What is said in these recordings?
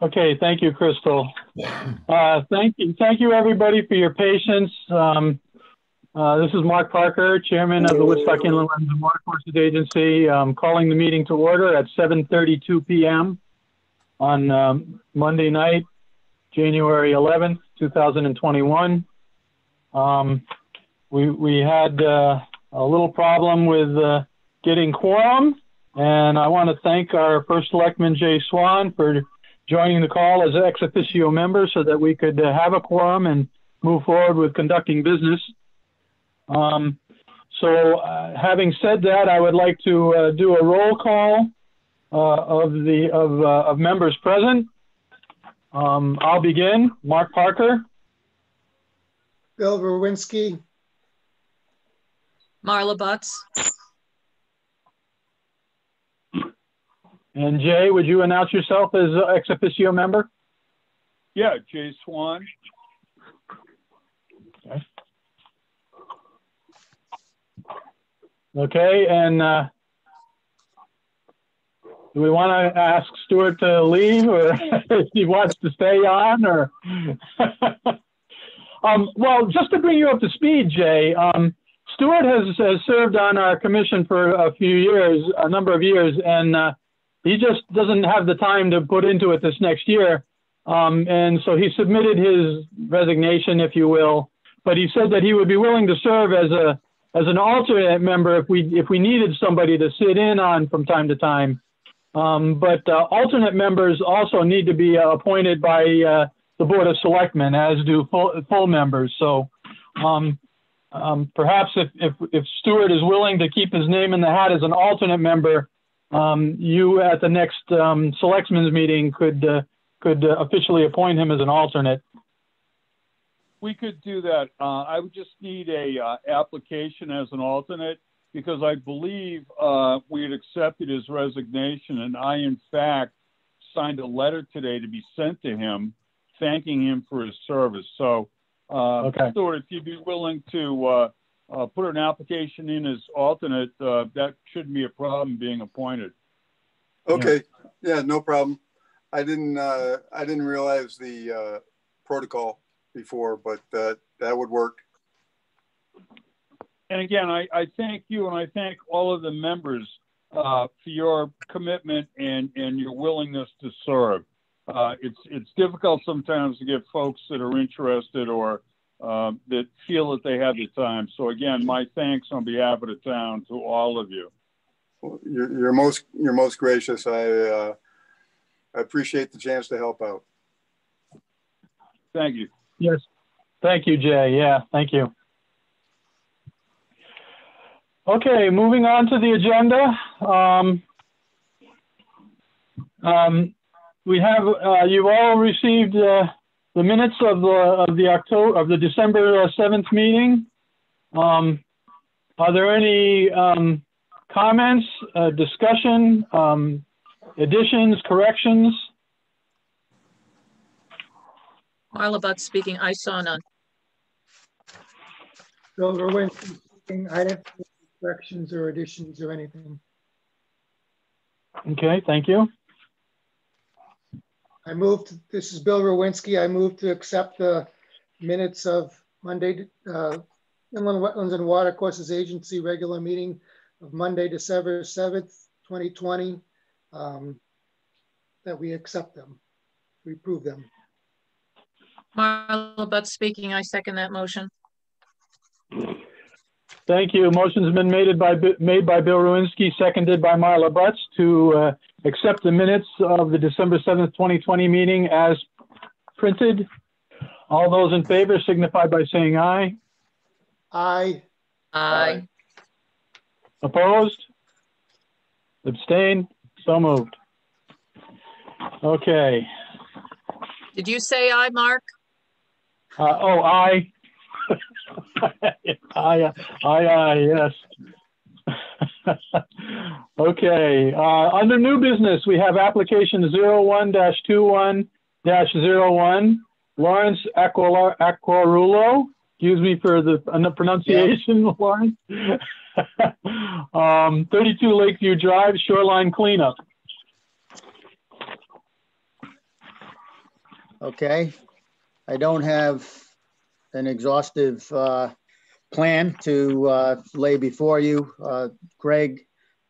Okay, thank you, Crystal. Thank you, everybody, for your patience. This is Mark Parker, Chairman of the Woodstock Inland Wetlands and Watercourses Agency, calling the meeting to order at 7:32 p.m. on Monday night, January 11th, 2021. We had a little problem with getting quorum, and I want to thank our first selectman, Jay Swan, for joining the call as an ex officio member so that we could have a quorum and move forward with conducting business. Having said that, I would like to do a roll call of members present. I'll begin. Mark Parker. Bill Rowinski. Marla Butts. And Jay, would you announce yourself as ex officio member? Yeah, Jay Swan. Okay. Okay, and do we want to ask Stuart to leave, or if he wants to stay on, or? Well, just to bring you up to speed, Jay, Stuart has served on our commission for a number of years, and he just doesn't have the time to put into it this next year. And so he submitted his resignation, if you will, but he said that he would be willing to serve as an alternate member if we needed somebody to sit in on from time to time. But alternate members also need to be appointed by the Board of Selectmen, as do full members. So perhaps if Stuart is willing to keep his name in the hat as an alternate member, you at the next selectmen's meeting could officially appoint him as an alternate. We could do that. I would just need a application as an alternate, because I believe we had accepted his resignation, and I, in fact, signed a letter today to be sent to him, thanking him for his service. So, okay. Stuart, if you'd be willing to put an application in as alternate, that shouldn't be a problem being appointed. Okay. Yeah, no problem. I didn't realize the protocol before, but that would work. And again, I thank you, and I thank all of the members for your commitment and your willingness to serve. It's difficult sometimes to get folks that are interested or that feel that they have the time. So again, my thanks on behalf of the town to all of you. Well, you're most gracious. I appreciate the chance to help out. Thank you. Yes. Thank you, Jay. Yeah, thank you. Okay, moving on to the agenda. We have you've all received the minutes of the December 7th meeting. Are there any comments, discussion, additions, corrections? Marla Butts speaking. I saw none. Bill Rowinski speaking. I didn't see corrections or additions or anything. Okay, thank you. This is Bill Rowinski. I move to accept the minutes of Monday, Inland Wetlands and Watercourses Agency regular meeting of Monday, December 7th, 2020, that we accept them, we approve them. Marla Butts speaking. I second that motion. Thank you. Motion's been made by Bill Rowinski, seconded by Marla Butts to accept the minutes of the December 7th, 2020 meeting as printed. All those in favor signify by saying aye. Aye. Aye. Opposed? Abstained? So moved. Okay. Did you say aye, Mark? Oh, aye. Aye, yes. Okay, under new business, we have application 01-21-01, Lawrence Acquarulo. Excuse me for the pronunciation, yeah. Lawrence. 32 Lakeview Drive, shoreline cleanup. Okay. I don't have an exhaustive plan to lay before you. Greg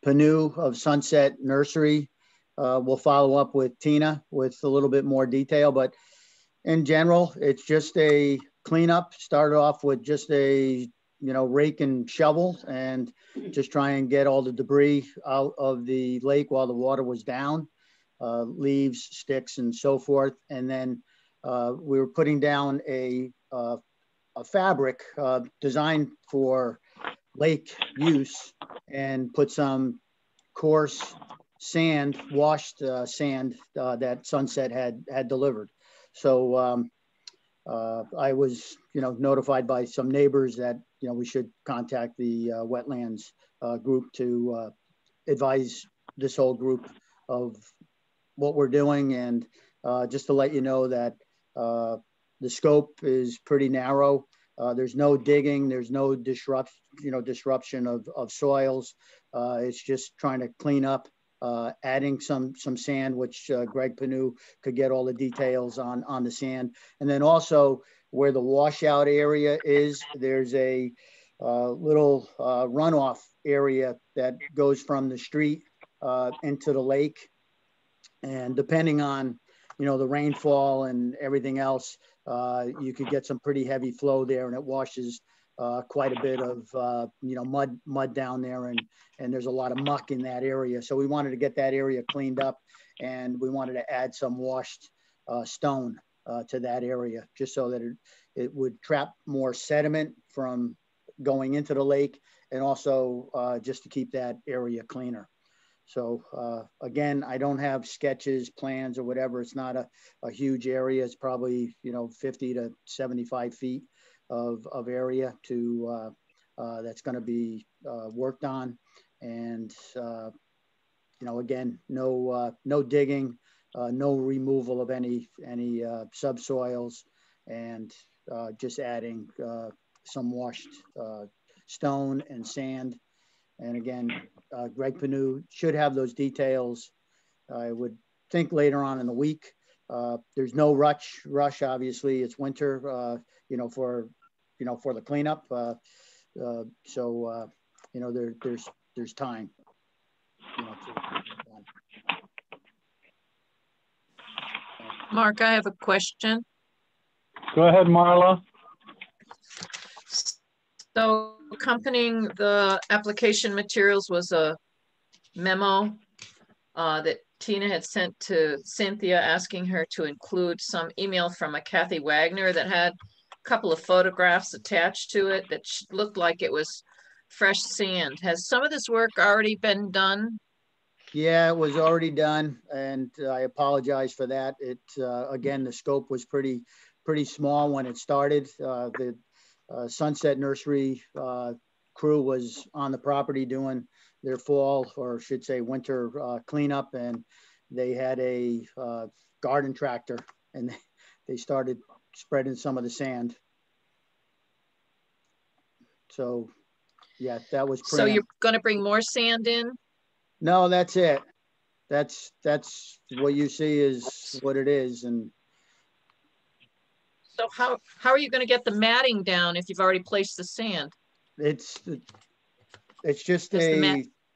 Panu of Sunset Nursery will follow up with Tina with a little bit more detail, but in general, it's just a cleanup. Started off with just a, rake and shovel and just try and get all the debris out of the lake while the water was down, leaves, sticks, and so forth. And then we were putting down a fabric designed for lake use and put some coarse sand, washed sand that Sunset had delivered. So I was, notified by some neighbors that, we should contact the wetlands group to advise this whole group of what we're doing. And just to let you know that the scope is pretty narrow. There's no digging, there's no disruption of soils. It's just trying to clean up, adding some sand, which Greg Panu could get all the details on the sand. And then also where the washout area is, there's a little runoff area that goes from the street into the lake. And depending on, the rainfall and everything else, you could get some pretty heavy flow there, and it washes quite a bit of, mud down there, and there's a lot of muck in that area. So we wanted to get that area cleaned up, and we wanted to add some washed stone to that area, just so that it would trap more sediment from going into the lake, and also just to keep that area cleaner. So again, I don't have sketches, plans, or whatever. It's not a huge area. It's probably, 50 to 75 feet of area to that's going to be worked on. And, again, no digging, no removal of any subsoils, and just adding some washed stone and sand. And again, Greg Panu should have those details, I would think, later on in the week. There's no rush, obviously. It's winter, for the cleanup. So, there's time. Mark, I have a question. Go ahead, Marla. So accompanying the application materials was a memo that Tina had sent to Cynthia asking her to include some email from a Kathy Wagner that had a couple of photographs attached to it that looked like it was fresh sand. Has some of this work already been done? Yeah, it was already done, and I apologize for that. Again, the scope was pretty small when it started. The Sunset Nursery crew was on the property doing their fall, or I should say winter cleanup, and they had a garden tractor, and they started spreading some of the sand. So yeah, that was so you're going to bring more sand in? No, that's it. That's what you see is what it is. And so how are you going to get the matting down if you've already placed the sand? It's just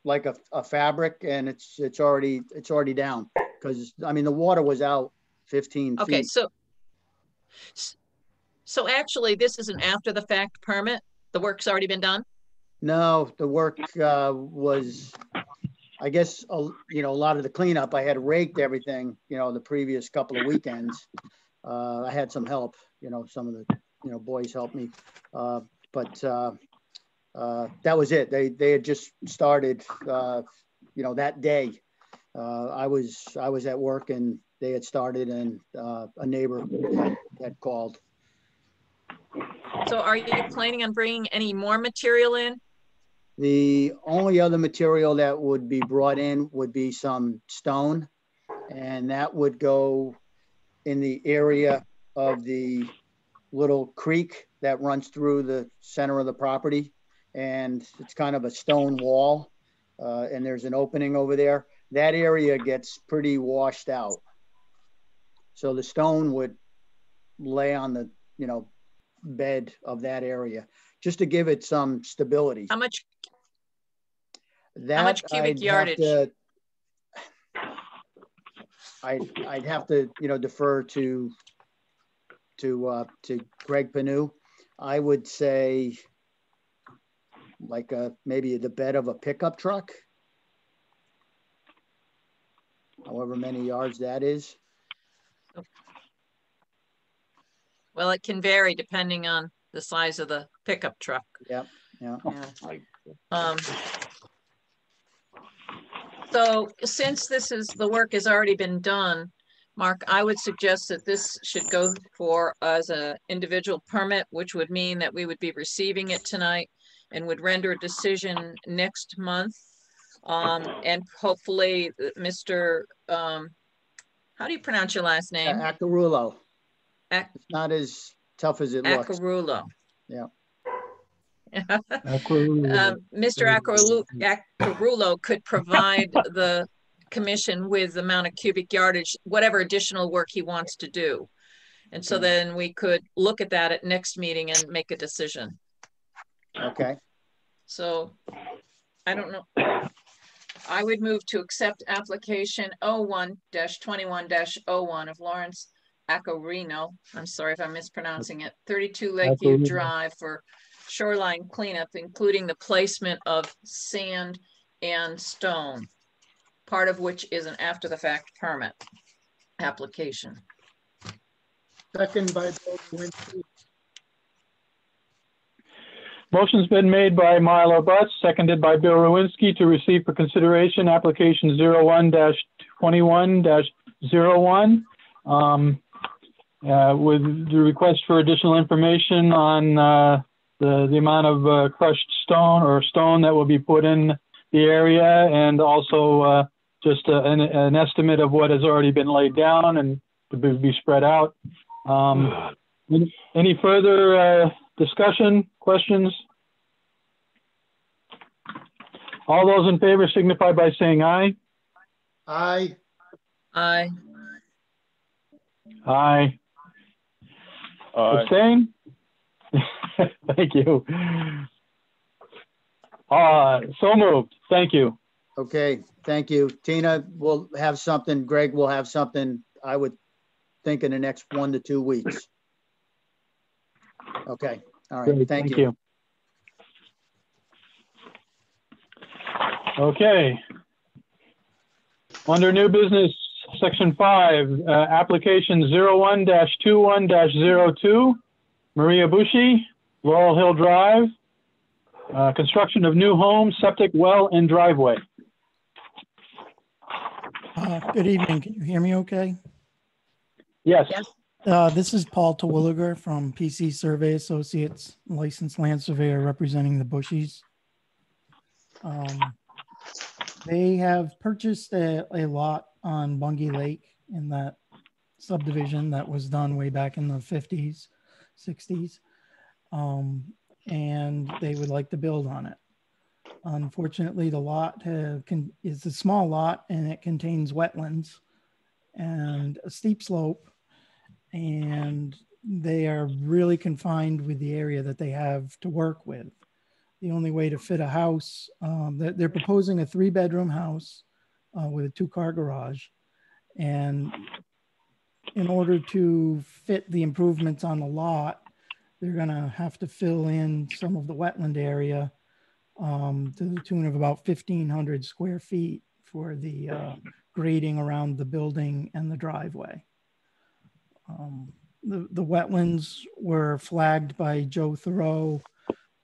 like a fabric, and it's already down, because I mean the water was out 15 feet. Okay, so actually this is an after the fact permit. The work's already been done? No, the work was, I guess, a lot of the cleanup. I had raked everything, the previous couple of weekends. I had some help, some of the, boys helped me. But that was it. They had just started, that day. I was at work, and they had started, and a neighbor had called. So are you planning on bringing any more material in? The only other material that would be brought in would be some stone, and that would go in the area of the little creek that runs through the center of the property. And it's kind of a stone wall, and there's an opening over there. That area gets pretty washed out. So the stone would lay on the, bed of that area, just to give it some stability. How much That cubic yardage? I'd have to, defer to Greg Panu. I would say like maybe the bed of a pickup truck, however many yards that is. Well, it can vary depending on the size of the pickup truck. Yep. Yeah. So since the work has already been done, Mark, I would suggest that this should go for as an individual permit, which would mean that we would be receiving it tonight and would render a decision next month. And hopefully Mr. How do you pronounce your last name? Accarullo. It's not as tough as it looks. Accarullo. Yeah. Mr. Accarullo could provide the commission with the amount of cubic yardage, whatever additional work he wants to do. And so then we could look at that at next meeting and make a decision. Okay. So I don't know. I would move to accept application 01-21-01 of Lawrence Accarino. I'm sorry if I'm mispronouncing it. 32 Lakeview Drive for shoreline cleanup, including the placement of sand and stone, part of which is an after the fact permit application. Second by Bill Lewinsky. Motion's been made by Milo Butts, seconded by Bill Lewinsky to receive for consideration application 01-21-01 with the request for additional information on the amount of crushed stone or stone that will be put in the area, and also just an estimate of what has already been laid down and to be spread out. Any further discussion, questions? All those in favor signify by saying aye. Aye. Aye. Aye. Abstain? Thank you. So moved. Thank you. Okay, thank you. Tina will have something, Greg will have something, I would think, in the next 1 to 2 weeks. Okay, all right, Great, thank you. Okay. Under new business, section 5, application 01-21-02, Maria Bushi, Laurel Hill Drive, construction of new home, septic well, and driveway. Good evening. Can you hear me okay? Yes. This is Paul Terwilliger from PC Survey Associates, licensed land surveyor representing the Bushies. They have purchased a lot on Bungie Lake in that subdivision that was done way back in the 50s, 60s. And they would like to build on it. Unfortunately, the lot is a small lot and it contains wetlands and a steep slope, and they are really confined with the area that they have to work with. The only way to fit a house, they're proposing a 3-bedroom house with a 2-car garage. And in order to fit the improvements on the lot, they're gonna have to fill in some of the wetland area to the tune of about 1,500 square feet for the grading around the building and the driveway. The wetlands were flagged by Joe Thoreau.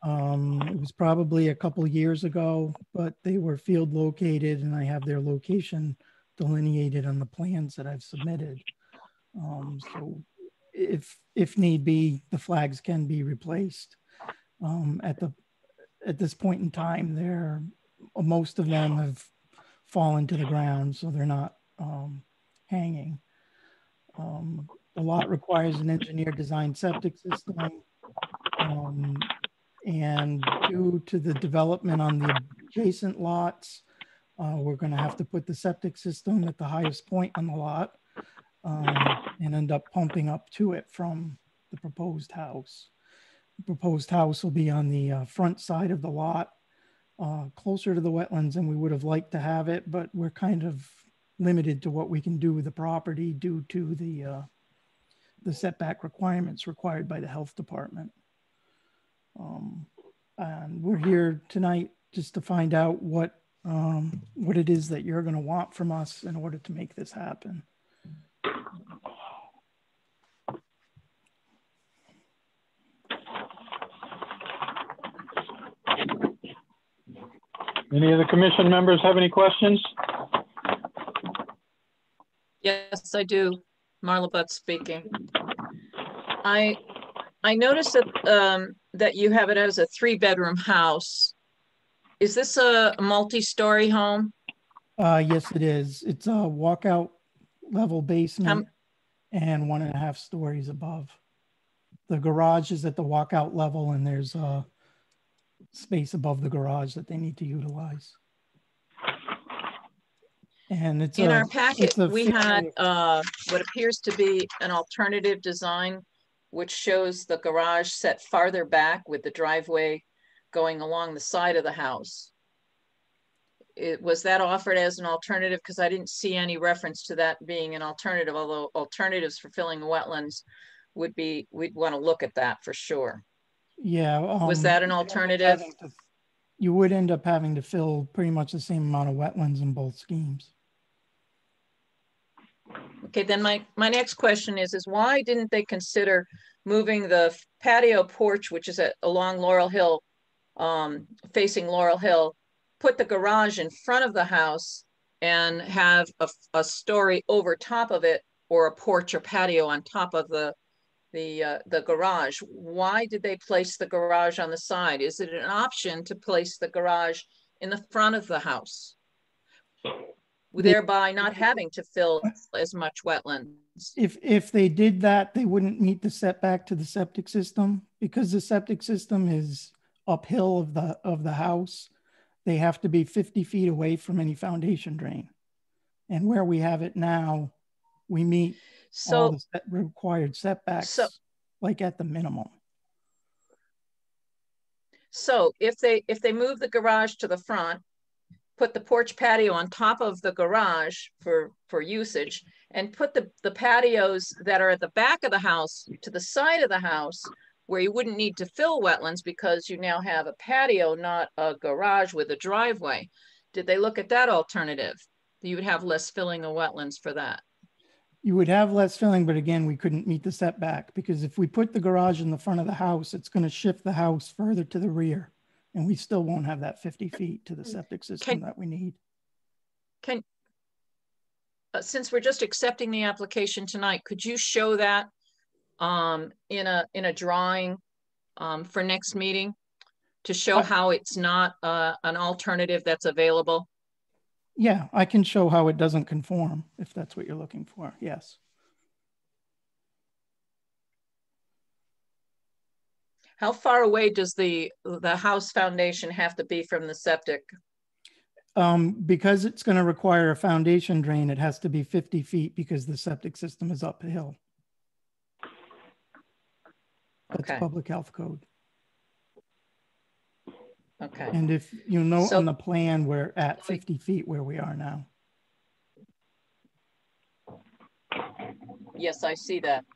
It was probably a couple years ago, but they were field located, and I have their location delineated on the plans that I've submitted. So if need be, the flags can be replaced. At this point in time, most of them have fallen to the ground, so they're not hanging. The lot requires an engineer designed septic system. And due to the development on the adjacent lots, we're going to have to put the septic system at the highest point on the lot. and end up pumping up to it from the proposed house. The proposed house will be on the front side of the lot, closer to the wetlands than we would have liked to have it, but we're kind of limited to what we can do with the property due to the setback requirements required by the health department. And we're here tonight just to find out what it is that you're going to want from us in order to make this happen. Any of the commission members have any questions? Yes, I do. Marla Butt speaking. I noticed that that you have it as a 3-bedroom house. Is this a multi-story home? Yes, it is. It's a walkout level basement and 1.5 stories above. The garage is at the walkout level, and there's a space above the garage that they need to utilize. And it's in our packet, we had what appears to be an alternative design, which shows the garage set farther back with the driveway going along the side of the house. Was that offered as an alternative? Because I didn't see any reference to that being an alternative, although alternatives for filling wetlands would be, we'd want to look at that for sure. Yeah. Was that an alternative? You would end up having to fill pretty much the same amount of wetlands in both schemes. Okay, then my next question is why didn't they consider moving the patio porch, which is along Laurel Hill, facing Laurel Hill, put the garage in front of the house and have a story over top of it, or a porch or patio on top of the garage? Why did they place the garage on the side? Is it an option to place the garage in the front of the house, thereby not having to fill as much wetlands? If they did that, they wouldn't meet the setback to the septic system, because the septic system is uphill of the house. They have to be 50 feet away from any foundation drain. And where we have it now, we meet all the required setbacks, like at the minimum. So if they move the garage to the front, put the porch patio on top of the garage for usage, and put the patios that are at the back of the house to the side of the house, where you wouldn't need to fill wetlands because you now have a patio, not a garage with a driveway. Did they look at that alternative? You would have less filling of wetlands for that. You would have less filling, but again, we couldn't meet the setback, because if we put the garage in the front of the house, it's going to shift the house further to the rear, and we still won't have that 50 feet to the septic system that we need. Since we're just accepting the application tonight, could you show that in a drawing for next meeting, to show how it's not an alternative that's available? Yeah, I can show how it doesn't conform, if that's what you're looking for. Yes. How far away does the house foundation have to be from the septic? Because it's going to require a foundation drain, it has to be 50 feet because the septic system is uphill. That's public health code. Okay. And if you note on the plan, we're at 50 feet where we are now. Yes, I see that.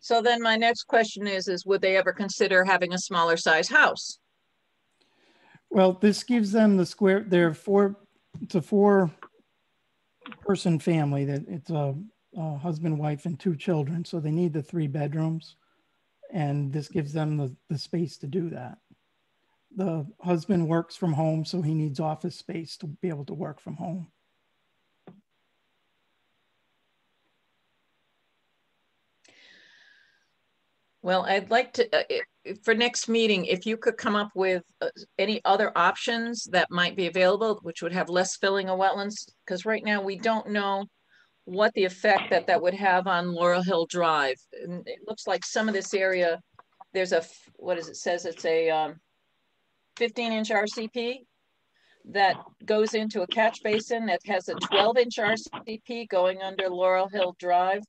So then my next question is would they ever consider having a smaller size house? Well, this gives them the square, it's a 4-person family, that it's a husband, wife, and 2 children. So they need the 3 bedrooms, and this gives them the space to do that. The husband works from home, so he needs office space to be able to work from home. Well, I'd like to, for next meeting, if you could come up with any other options that might be available, which would have less filling of wetlands, because right now we don't know what the effect that would have on Laurel Hill Drive. And it looks like some of this area, there's a, what does it says? It's a 15-inch RCP. that goes into a catch basin that has a 12-inch RCP going under Laurel Hill Drive.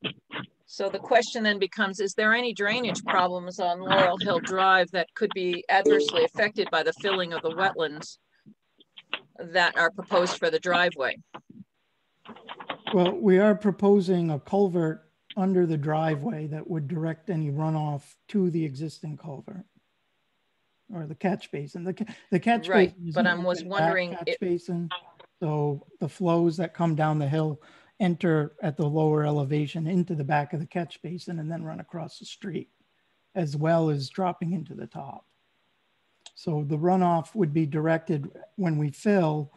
So the question then becomes, is there any drainage problems on Laurel Hill Drive that could be adversely affected by the filling of the wetlands that are proposed for the driveway? Well, we are proposing a culvert under the driveway that would direct any runoff to the existing culvert or the catch basin. The catch Right, basin is but an I was open wondering back catch basin. So the flows that come down the hill enter at the lower elevation into the back of the catch basin and then run across the street, as well as dropping into the top. So the runoff would be directed when we fill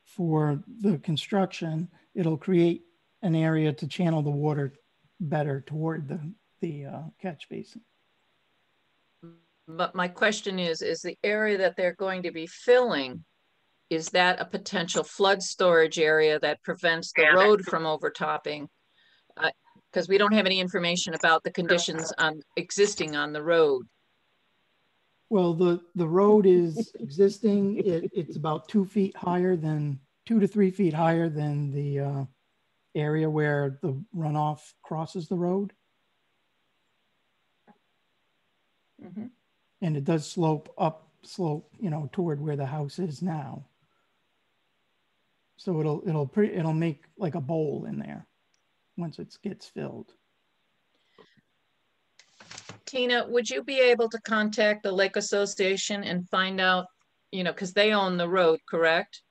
for the construction. It'll create an area to channel the water better toward the catch basin. But my question is the area that they're going to be filling, is that a potential flood storage area that prevents the road from overtopping? Because we don't have any information about the conditions existing on the road. Well, the road is existing. It's about 2 feet higher than 2 to 3 feet higher than the area where the runoff crosses the road. Mm-hmm. And it does slope, you know, toward where the house is now. So it'll make like a bowl in there once it gets filled. Tina, would you be able to contact the Lake Association and find out, you know, because they own the road, correct?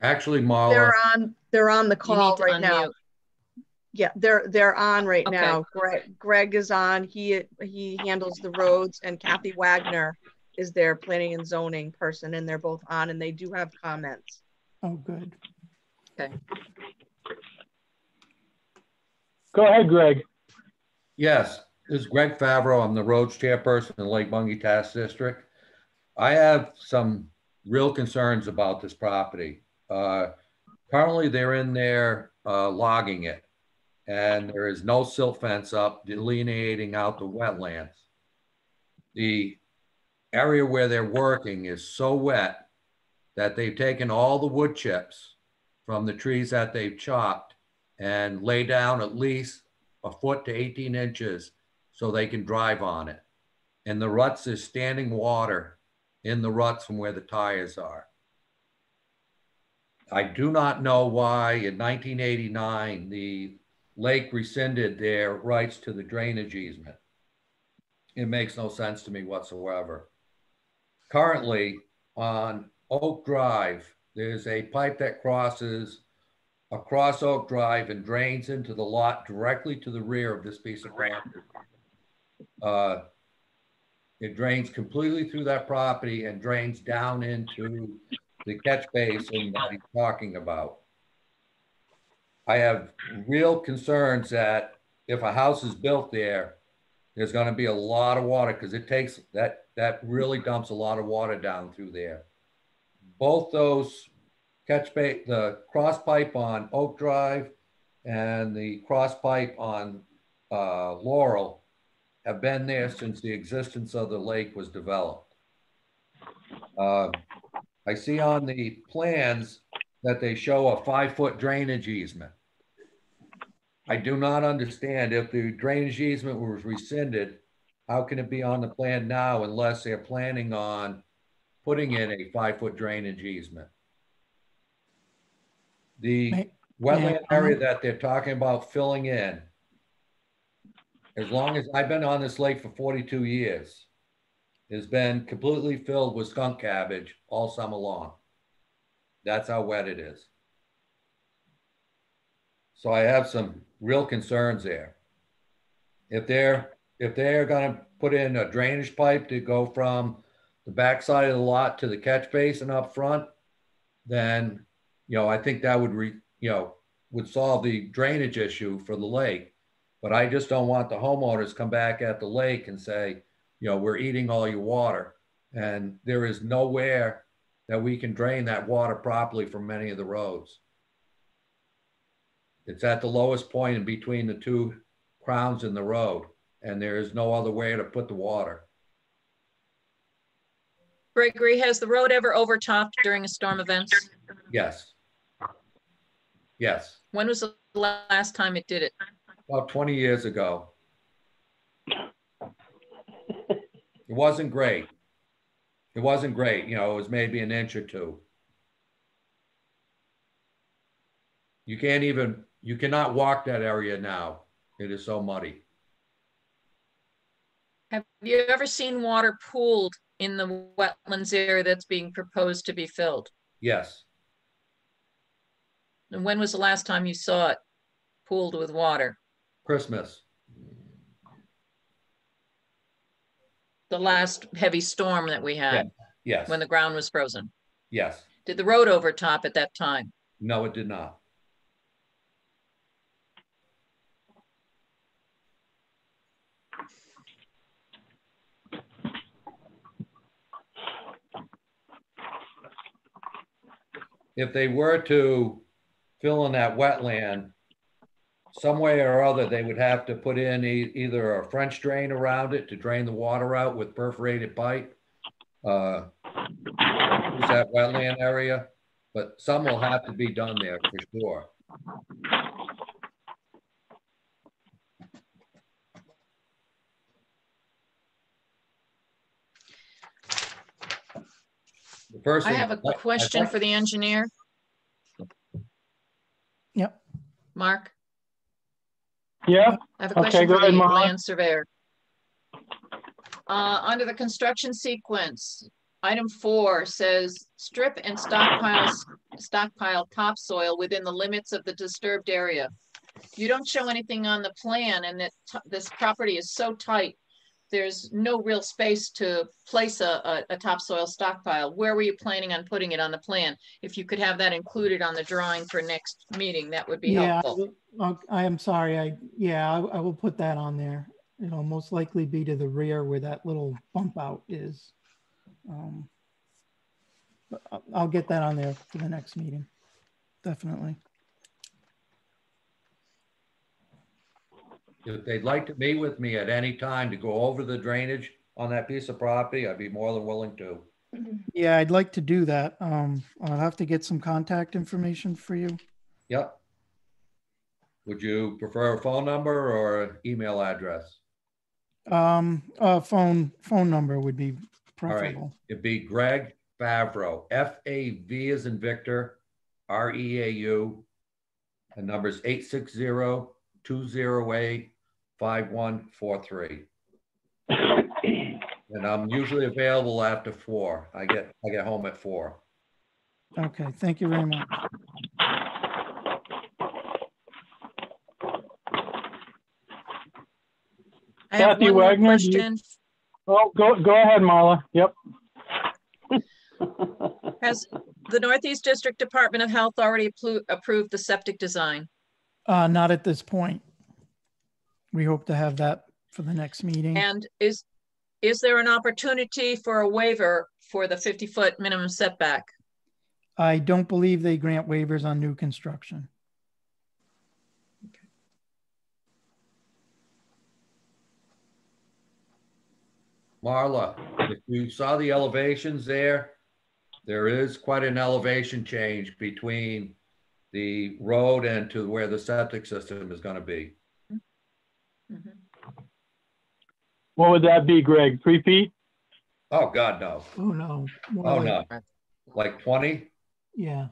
Actually, Marla, They're on the call right now. Unmute. Yeah, they're on right Okay. now. Greg is on. He handles the roads, and Kathy Wagner is their planning and zoning person, and they're both on, and they do have comments. Oh, good. Okay. Go ahead, Greg. yes, this is Greg Favreau. I'm the roads chairperson in Lake Bungie Task District. I have some real concerns about this property. Currently, they're in there logging it, and there is no silt fence up delineating out the wetlands. The area where they're working is so wet that they've taken all the wood chips from the trees that they've chopped and lay down at least a foot to 18 inches so they can drive on it. And the ruts is standing water in the ruts from where the tires are. I do not know why in 1989 the lake rescinded their rights to the drainage easement. It makes no sense to me whatsoever. Currently on Oak Drive, there's a pipe that crosses across Oak Drive and drains into the lot directly to the rear of this piece of property. It drains completely through that property and drains down into the catch basin that he's talking about. I have real concerns that if a house is built there, there's going to be a lot of water because it takes that really dumps a lot of water down through there. Both those the cross pipe on Oak Drive and the cross pipe on Laurel have been there since the existence of the lake was developed. I see on the plans that they show a 5-foot drainage easement. I do not understand if the drainage easement was rescinded, how can it be on the plan now unless they're planning on putting in a 5-foot drainage easement? The wetland area that they're talking about filling in, as long as I've been on this lake for 42 years, has been completely filled with skunk cabbage all summer long. That's how wet it is. So I have some real concerns there. If they're going to put in a drainage pipe to go from the backside of the lot to the catch basin up front, then I think that would solve the drainage issue for the lake. But I just don't want the homeowners come back at the lake and say, we're eating all your water. And there is nowhere that we can drain that water properly from many of the roads. It's at the lowest point in between the two crowns in the road, and there is no other way to put the water. Gregory, has the road ever overtopped during a storm events? Yes. Yes. When was the last time it did it? About 20 years ago. It wasn't great. It wasn't great. You know, it was maybe an inch or two. You cannot walk that area now. It is so muddy. Have you ever seen water pooled in the wetlands area that's being proposed to be filled? Yes. And when was the last time you saw it pooled with water? Christmas. The last heavy storm that we had. Yeah. Yes. When the ground was frozen. Yes. Did the road overtop at that time? No, it did not. If they were to fill in that wetland, some way or other, they would have to put in either a French drain around it to drain the water out with perforated pipe. Use that wetland area, but some will have to be done there for sure. The first thing, I have a question for the engineer. Yep. Mark? Yeah. I have a question go for ahead, the Marla. land surveyor. Under the construction sequence, item 4 says strip and stockpile topsoil within the limits of the disturbed area. You don't show anything on the plan, and that this property is so tight, there's no real space to place a topsoil stockpile. Where were you planning on putting it on the plan? If you could have that included on the drawing for next meeting, that would be helpful. I am sorry. I will put that on there. It'll most likely be to the rear where that little bump out is. But I'll get that on there for the next meeting. Definitely. If they'd like to meet with me at any time to go over the drainage on that piece of property, I'd be more than willing to. Yeah, I'd like to do that. I'll have to get some contact information for you. Yep. Would you prefer a phone number or an email address? Phone number would be preferable. All right. It'd be Greg Favreau, F-A-V as in Victor, R-E-A-U, and number's 860-208-5143. And I'm usually available after 4. I get home at 4. Okay, thank you very much. I have Kathy one more Wagner, question. Oh, go ahead, Marla. Yep. Has the Northeast District Department of Health already approved the septic design? Not at this point. We hope to have that for the next meeting. And is there an opportunity for a waiver for the 50-foot minimum setback? I don't believe they grant waivers on new construction. Marla, if you saw the elevations there is quite an elevation change between the road and to where the septic system is going to be. Mm-hmm. What would that be, Greg? 3 feet? Oh, God, no. Oh, no. Oh, no. Like 20? Yeah.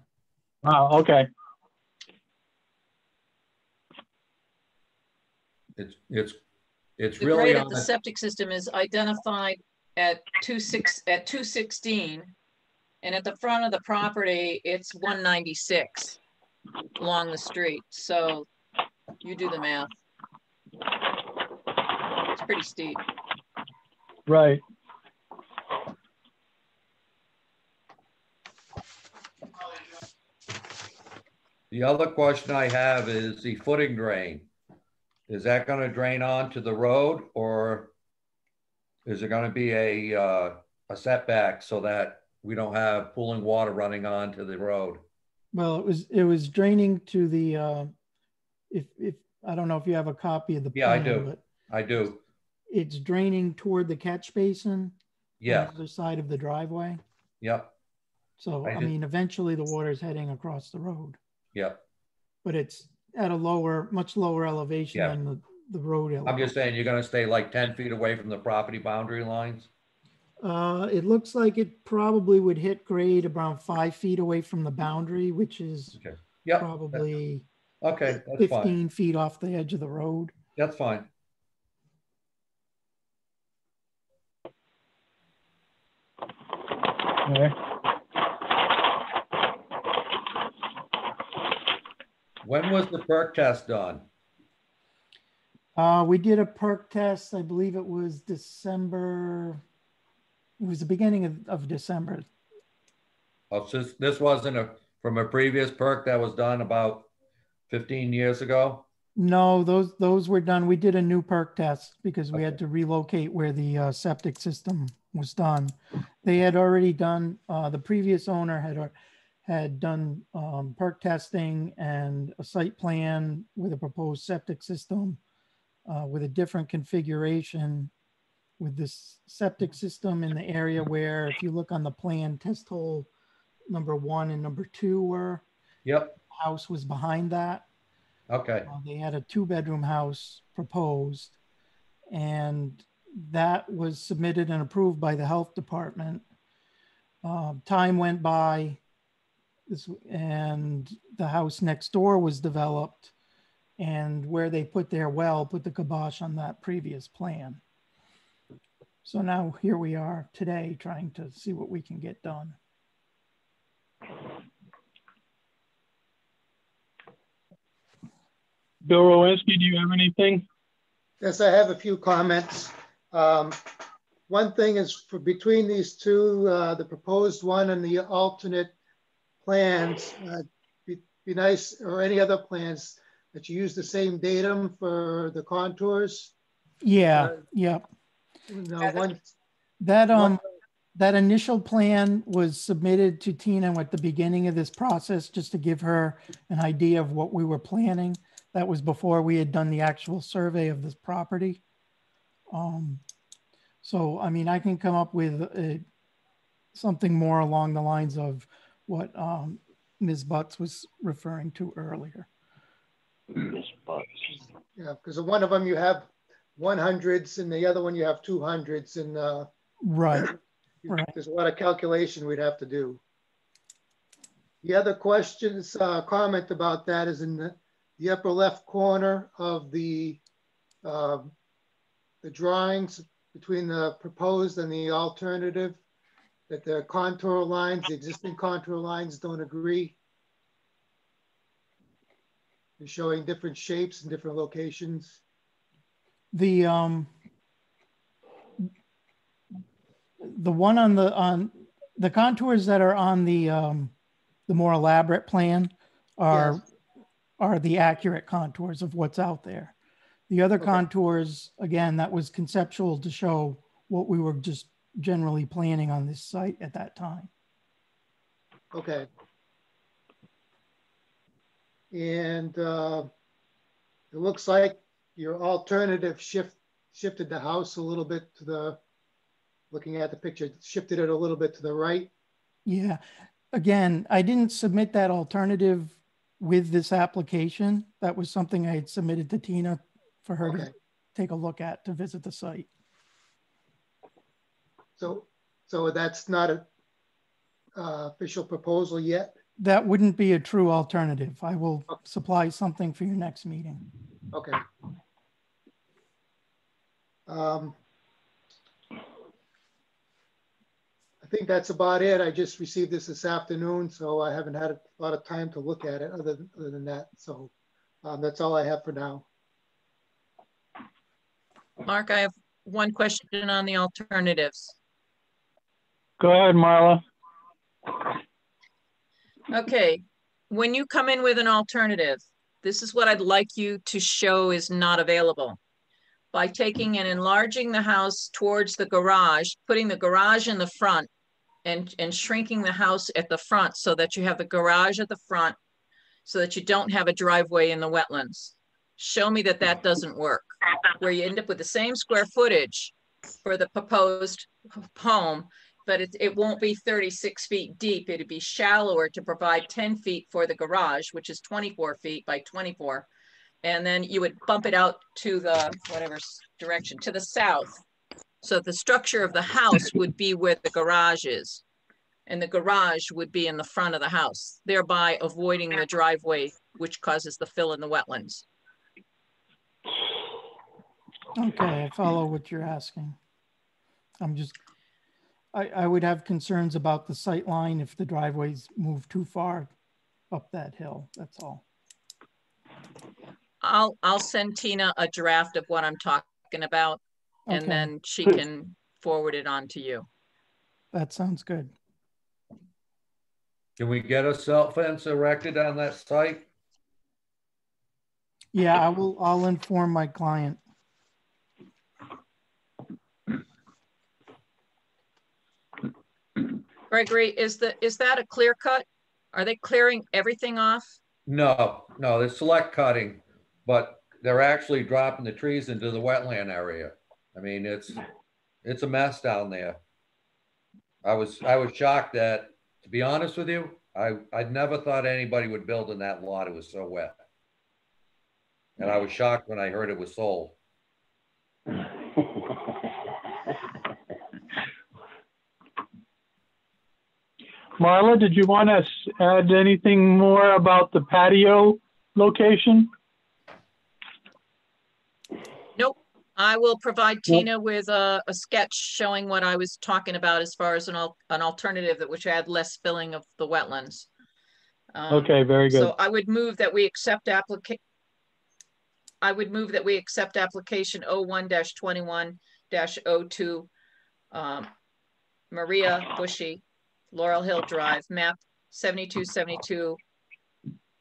Oh, okay. It's The really grade on of the septic system is identified at 216, and at the front of the property, it's 196 along the street. So you do the math. It's pretty steep. Right. The other question I have is the footing drain. Is that going to drain onto the road, or is it going to be a setback so that we don't have pooling water running onto the road? Well, it was draining to the if I don't know if you have a copy of the plan. Yeah, I do. But I do. it's draining toward the catch basin Yeah. On the other side of the driveway. Yep. So, I mean, eventually the water's heading across the road. Yep. But it's at a much lower elevation than the road elevation. I'm just saying you're going to stay like 10 feet away from the property boundary lines? It looks like it probably would hit grade around 5 feet away from the boundary, which is probably that's 15 fine. feet off the edge of the road. That's fine. Okay. When was the perk test done? We did a perk test. I believe it was December. It was the beginning of December. Oh, so this wasn't from a previous perk that was done about 15 years ago? No, those were done. We did a new perk test because we had to relocate where the septic system was done. They had already done, the previous owner had done perk testing and a site plan with a proposed septic system with a different configuration, with this septic system in the area where, if you look on the plan, test hole number 1 and number 2 were. Yep. The house was behind that. Okay. They had a 2-bedroom house proposed, and that was submitted and approved by the health department. Time went by, and the house next door was developed, and where they put their well put the kibosh on that previous plan. So now here we are today trying to see what we can get done. Bill Rowinski, do you have anything? Yes, I have a few comments. One thing is for between these two, the proposed one and the alternate plans, be nice, or any other plans, that you use the same datum for the contours. Yeah, yeah. No, that initial plan was submitted to Tina at the beginning of this process, just to give her an idea of what we were planning. That was before we had done the actual survey of this property. So, I mean, I can come up with something more along the lines of what Ms. Butts was referring to earlier. Ms. Butts. Yeah, because one of them you have 100s and the other one you have 200s, and right. There's a lot of calculation we'd have to do. The other questions, comment about that is in the upper left corner of the drawings between the proposed and the alternative, that the contour lines, the existing contour lines don't agree. They're showing different shapes in different locations. The one on the contours that are on the more elaborate plan are the accurate contours of what's out there. The other contours, again, that was conceptual to show what we were just generally planning on this site at that time. Okay. And it looks like your alternative shifted the house a little bit to the, looking at the picture, shifted it a little bit to the right. Yeah. Again, I didn't submit that alternative with this application. That was something I had submitted to Tina for her to take a look at to visit the site. So that's not an official proposal yet? That wouldn't be a true alternative. I will supply something for your next meeting. Okay. I think that's about it. I just received this afternoon, so I haven't had a lot of time to look at it other than that. So that's all I have for now. Mark, I have one question on the alternatives. Go ahead, Marla. Okay, when you come in with an alternative, this is what I'd like you to show is not available. By taking and enlarging the house towards the garage, putting the garage in the front and shrinking the house at the front so that you have the garage at the front so that you don't have a driveway in the wetlands. Show me that that doesn't work, where you end up with the same square footage, for the proposed home, but it won't be 36 feet deep. It'd be shallower to provide 10 feet for the garage, which is 24 feet by 24. And then you would bump it out to the, whatever direction, to the south. So the structure of the house would be where the garage is. And the garage would be in the front of the house, thereby avoiding the driveway, which causes the fill in the wetlands. Okay, I follow what you're asking. I would have concerns about the sight line if the driveways move too far up that hill, that's all. I'll send Tina a draft of what I'm talking about, and Okay. then she can forward it on to you. That sounds good. Can we get a silt fence erected on that site? Yeah, I'll inform my client. Gregory, is that a clear cut? Are they clearing everything off? No, they're select cutting, but they're actually dropping the trees into the wetland area. I mean, it's a mess down there. I was shocked that, to be honest with you, I'd never thought anybody would build in that lot. It was so wet. And I was shocked when I heard it was sold. Marla, did you want to add anything more about the patio location? Nope. I will provide Tina with a sketch showing what I was talking about as far as an alternative that would add less filling of the wetlands. Okay, very good. So I would move that we accept application 01-21-02 Maria Bushy, Laurel Hill Drive, map 7272,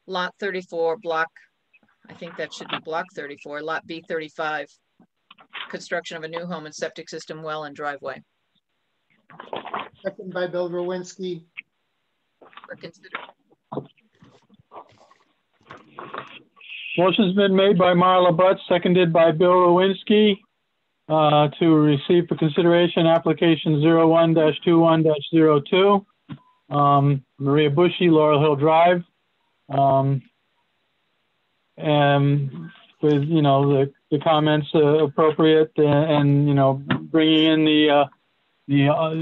lot 34, block, I think that should be block 34, lot B35, construction of a new home and septic system, well, and driveway. Second by Bill Rowinski. Motion's been made by Marla Butts, seconded by Bill Rowinski, to receive for consideration application 01-21-02, Maria Bushy, Laurel Hill Drive, and with, you know, the comments appropriate, and, you know, bringing in the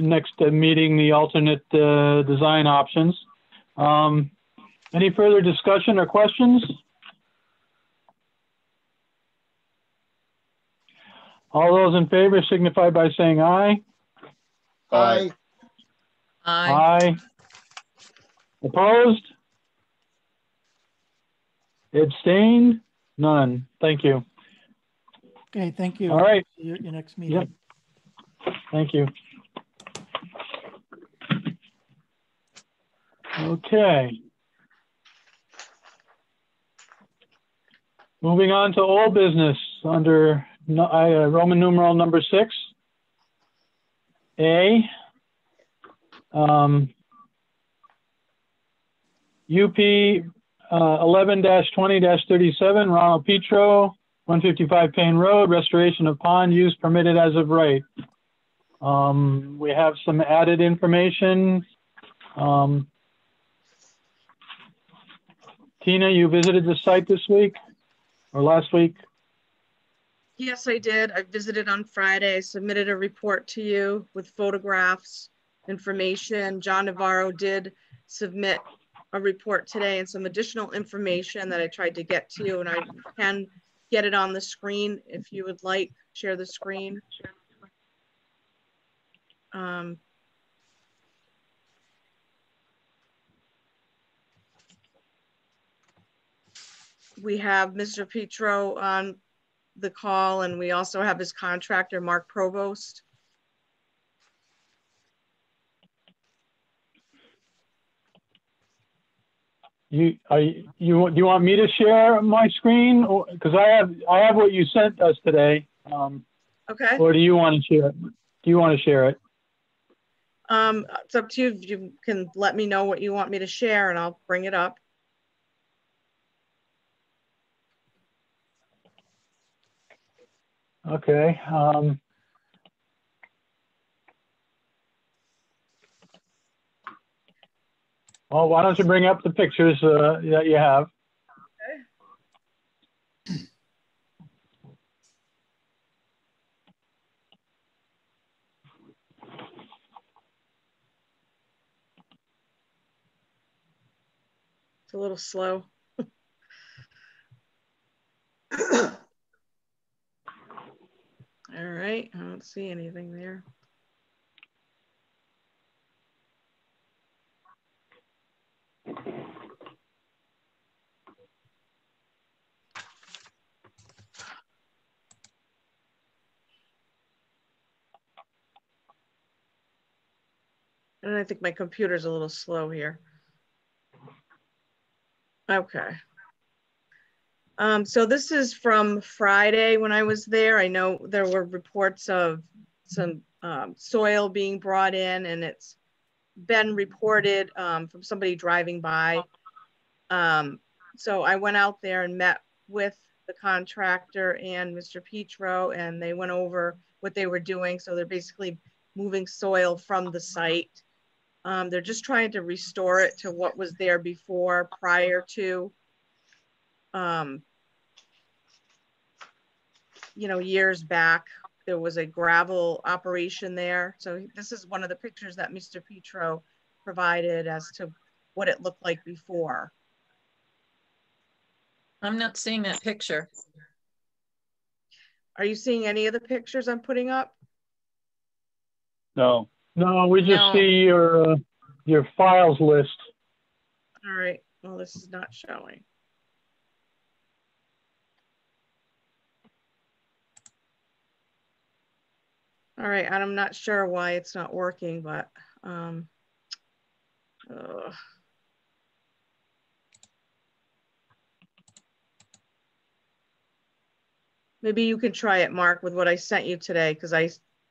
next meeting, the alternate design options. Any further discussion or questions? All those in favor signify by saying aye. Aye. Aye. Aye. Opposed? Abstained? None. Thank you. Okay, thank you. All right. See you at your next meeting. Yep. Thank you. Okay. Moving on to old business under Roman numeral number 6. A. UP 11-20-37, Ronald Petro, 155 Payne Road, restoration of pond use permitted as of right. We have some added information. Tina, you visited the site this week or last week? Yes, I did. I visited on Friday. I submitted a report to you with photographs, information. John Navarro did submit a report today and some additional information that I tried to get to you, and I can get it on the screen if you would like. Share the screen. We have Mr. Petro on the call, and we also have his contractor, Mark Provost. Do you want me to share my screen, because I have what you sent us today? Okay. Or do you want to share it? Do you want to share it? It's up to you. You can let me know what you want me to share, and I'll bring it up. Okay. Well, why don't you bring up the pictures that you have? It's a little slow. All right, I don't see anything there. And I think my computer's a little slow here. Okay. So this is from Friday when I was there. I know there were reports of some soil being brought in, and it's been reported from somebody driving by. So I went out there and met with the contractor and Mr. Petro, and they went over what they were doing. So they're basically moving soil from the site. They're just trying to restore it to what was there before, prior to, you know, years back. There was a gravel operation there. So this is one of the pictures that Mr. Petro provided as to what it looked like before. I'm not seeing that picture. Are you seeing any of the pictures I'm putting up? No. No, we just see your files list. All right, well, this is not showing. All right, and I'm not sure why it's not working, but maybe you can try it, Mark, with what I sent you today, because I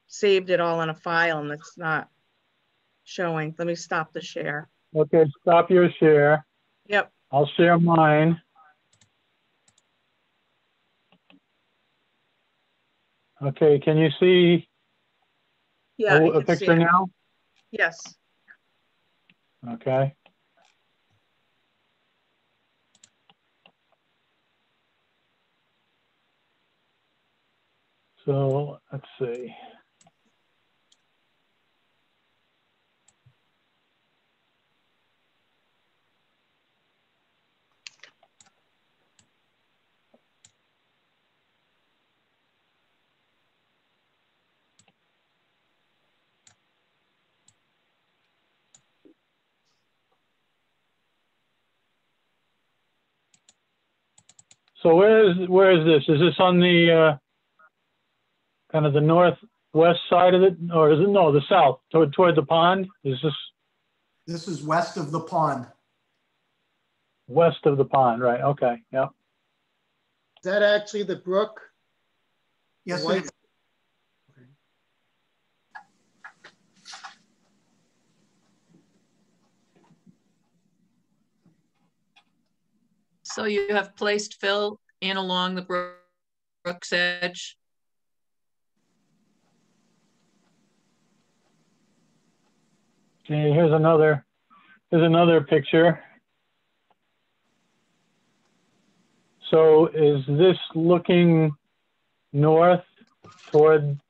saved it all in a file and it's not showing. Let me stop the share. Okay, stop your share. Yep. I'll share mine. Okay, can you see a picture now? Yes. Okay. So let's see. So where is this? Is this on the kind of the northwest side of it, or is it the south toward the pond? Is this? This is west of the pond. West of the pond, right? Okay, yeah. Is that actually the brook? Yes, White? it is. So you have placed fill in along the brook's edge? Okay, here's another picture. So is this looking north toward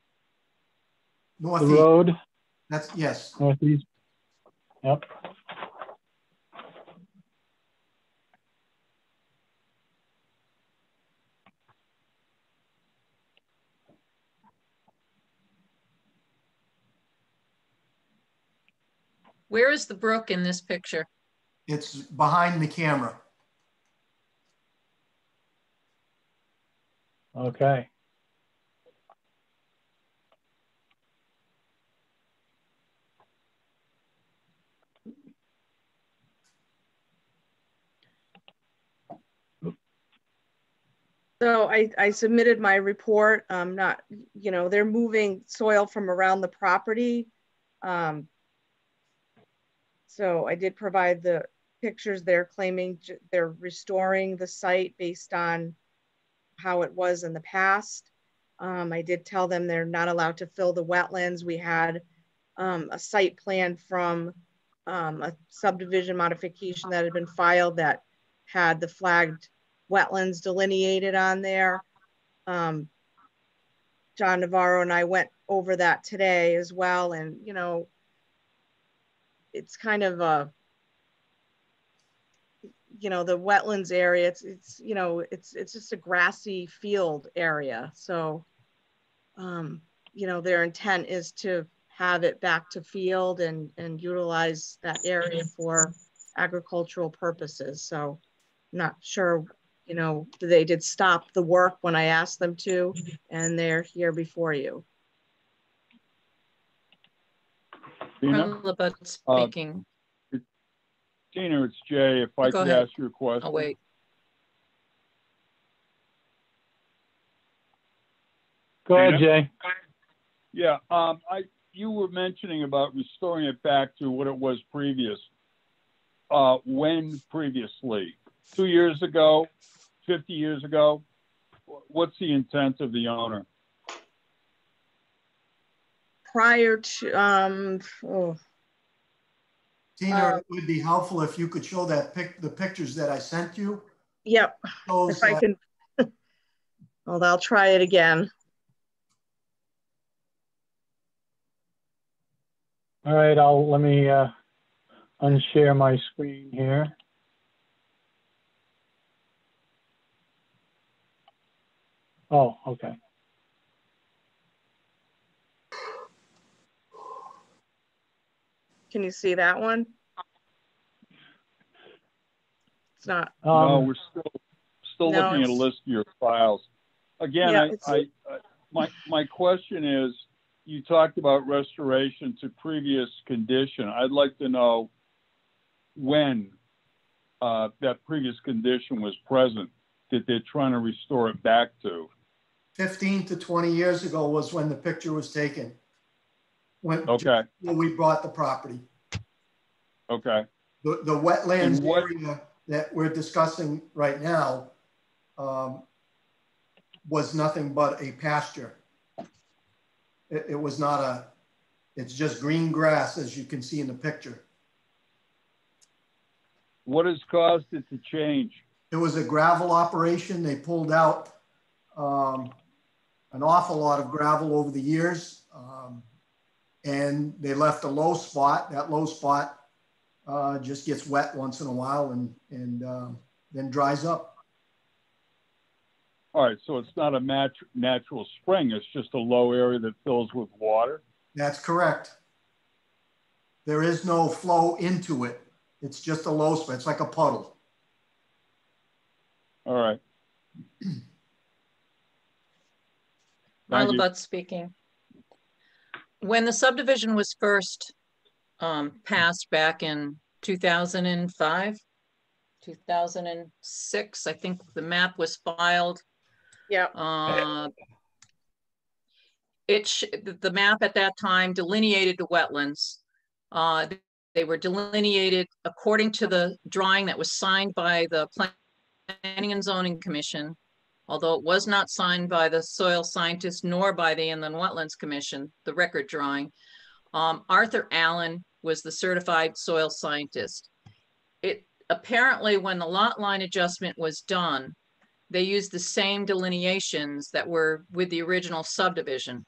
Northeast. the road? That's, yes. Northeast. Yep. Where is the brook in this picture? It's behind the camera. Okay. So I submitted my report. Not, you know, they're moving soil from around the property. So I did provide the pictures. They're claiming they're restoring the site based on how it was in the past. I did tell them they're not allowed to fill the wetlands. We had a site plan from a subdivision modification that had been filed that had the flagged wetlands delineated on there. John Navarro and I went over that today as well. And, you know, it's kind of a, you know, the wetlands area, it's you know, it's just a grassy field area. So, you know, their intent is to have it back to field and utilize that area for agricultural purposes. So not sure, you know, they did stop the work when I asked them to, and they're here before you. Tina? Speaking. Tina, it's Jay. If I could ask you a question. Oh, wait. Go ahead, Jay. Yeah, you were mentioning about restoring it back to what it was previous. When previously? 2 years ago? 50 years ago? What's the intent of the owner? Prior to, Tina, it would be helpful if you could show that the pictures that I sent you. Yep, if I can, well, I'll try it again. All right, let me unshare my screen here. Oh, okay. Can you see that one? It's not. No, we're still no, looking at a list of your files. Again, yeah, my question is, you talked about restoration to previous condition. I'd like to know when that previous condition was present that they're trying to restore it back to. 15 to 20 years ago was when the picture was taken. When we bought the property. Okay. The wetlands area that we're discussing right now was nothing but a pasture. It was not it's just green grass, as you can see in the picture. What has caused it to change? It was a gravel operation. They pulled out an awful lot of gravel over the years. And they left a low spot. That low spot just gets wet once in a while and then dries up. All right, so it's not a natural spring. It's just a low area that fills with water? That's correct. There is no flow into it. It's just a low spot. It's like a puddle. All right. Marla Butts speaking. When the subdivision was first passed back in 2005, 2006, I think the map was filed. Yeah. The map at that time delineated the wetlands. They were delineated according to the drawing that was signed by the Planning and Zoning Commission, although it was not signed by the soil scientist nor by the Inland Wetlands Commission, the record drawing. Arthur Allen was the certified soil scientist. Apparently, when the lot line adjustment was done, they used the same delineations that were with the original subdivision.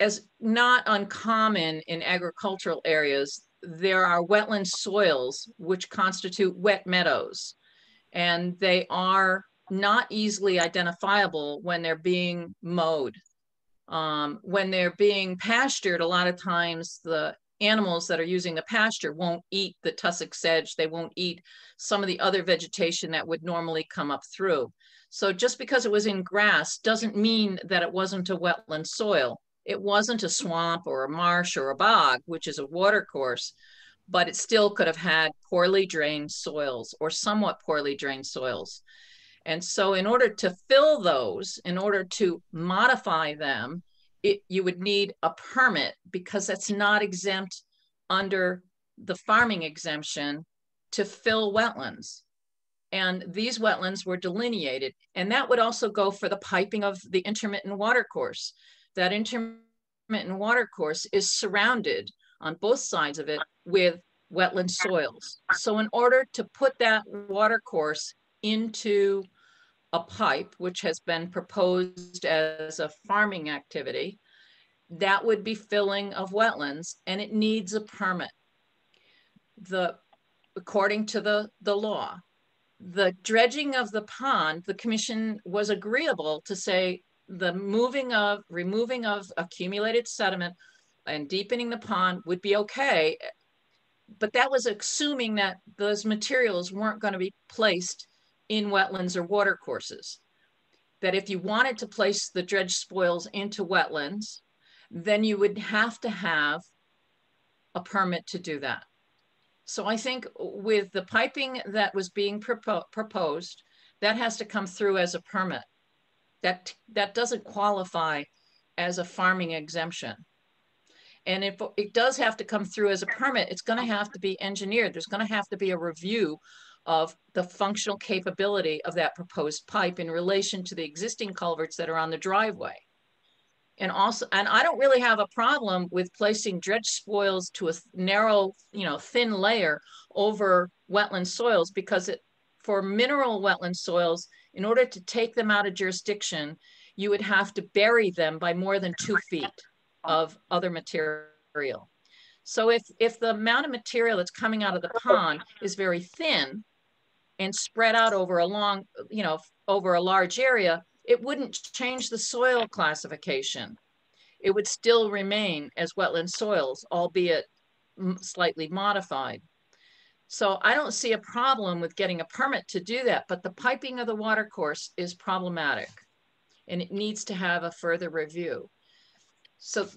As not uncommon in agricultural areas, there are wetland soils which constitute wet meadows, and they are not easily identifiable when they're being mowed. When they're being pastured, a lot of times the animals that are using the pasture won't eat the tussock sedge. They won't eat some of the other vegetation that would normally come up through. So just because it was in grass doesn't mean that it wasn't a wetland soil. It wasn't a swamp or a marsh or a bog, which is a water course, but it still could have had poorly drained soils or somewhat poorly drained soils. And so in order to fill those, in order to modify them, you would need a permit, because that's not exempt under the farming exemption to fill wetlands. And these wetlands were delineated. And that would also go for the piping of the intermittent water course. That intermittent water course is surrounded on both sides of it with wetland soils. So in order to put that water course into a pipe, which has been proposed as a farming activity, that would be filling of wetlands, and it needs a permit. According to the law, the dredging of the pond, the commission was agreeable to say the removing of accumulated sediment and deepening the pond would be okay, but that was assuming that those materials weren't going to be placed in wetlands or water courses. That if you wanted to place the dredge spoils into wetlands, then you would have to have a permit to do that. So I think with the piping that was being proposed, that has to come through as a permit. That doesn't qualify as a farming exemption. And if it does have to come through as a permit, it's going to have to be engineered. There's going to have to be a review of the functional capability of that proposed pipe in relation to the existing culverts that are on the driveway. And also, and I don't really have a problem with placing dredge spoils to a narrow, thin layer over wetland soils, because for mineral wetland soils, in order to take them out of jurisdiction, you would have to bury them by more than 2 feet of other material. So if the amount of material that's coming out of the pond is very thin and spread out over a long, over a large area, it wouldn't change the soil classification. It would still remain as wetland soils, albeit slightly modified. So I don't see a problem with getting a permit to do that, but the piping of the water course is problematic and it needs to have a further review. So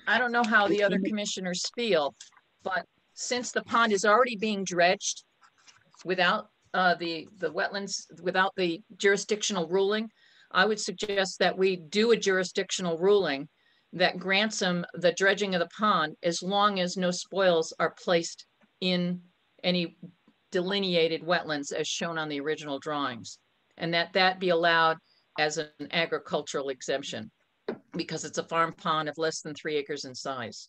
I don't know how the other commissioners feel, but since the pond is already being dredged without the wetlands, without the jurisdictional ruling, I would suggest that we do a jurisdictional ruling that grants them the dredging of the pond as long as no spoils are placed in any delineated wetlands as shown on the original drawings, and that be allowed as an agricultural exemption because it's a farm pond of less than 3 acres in size.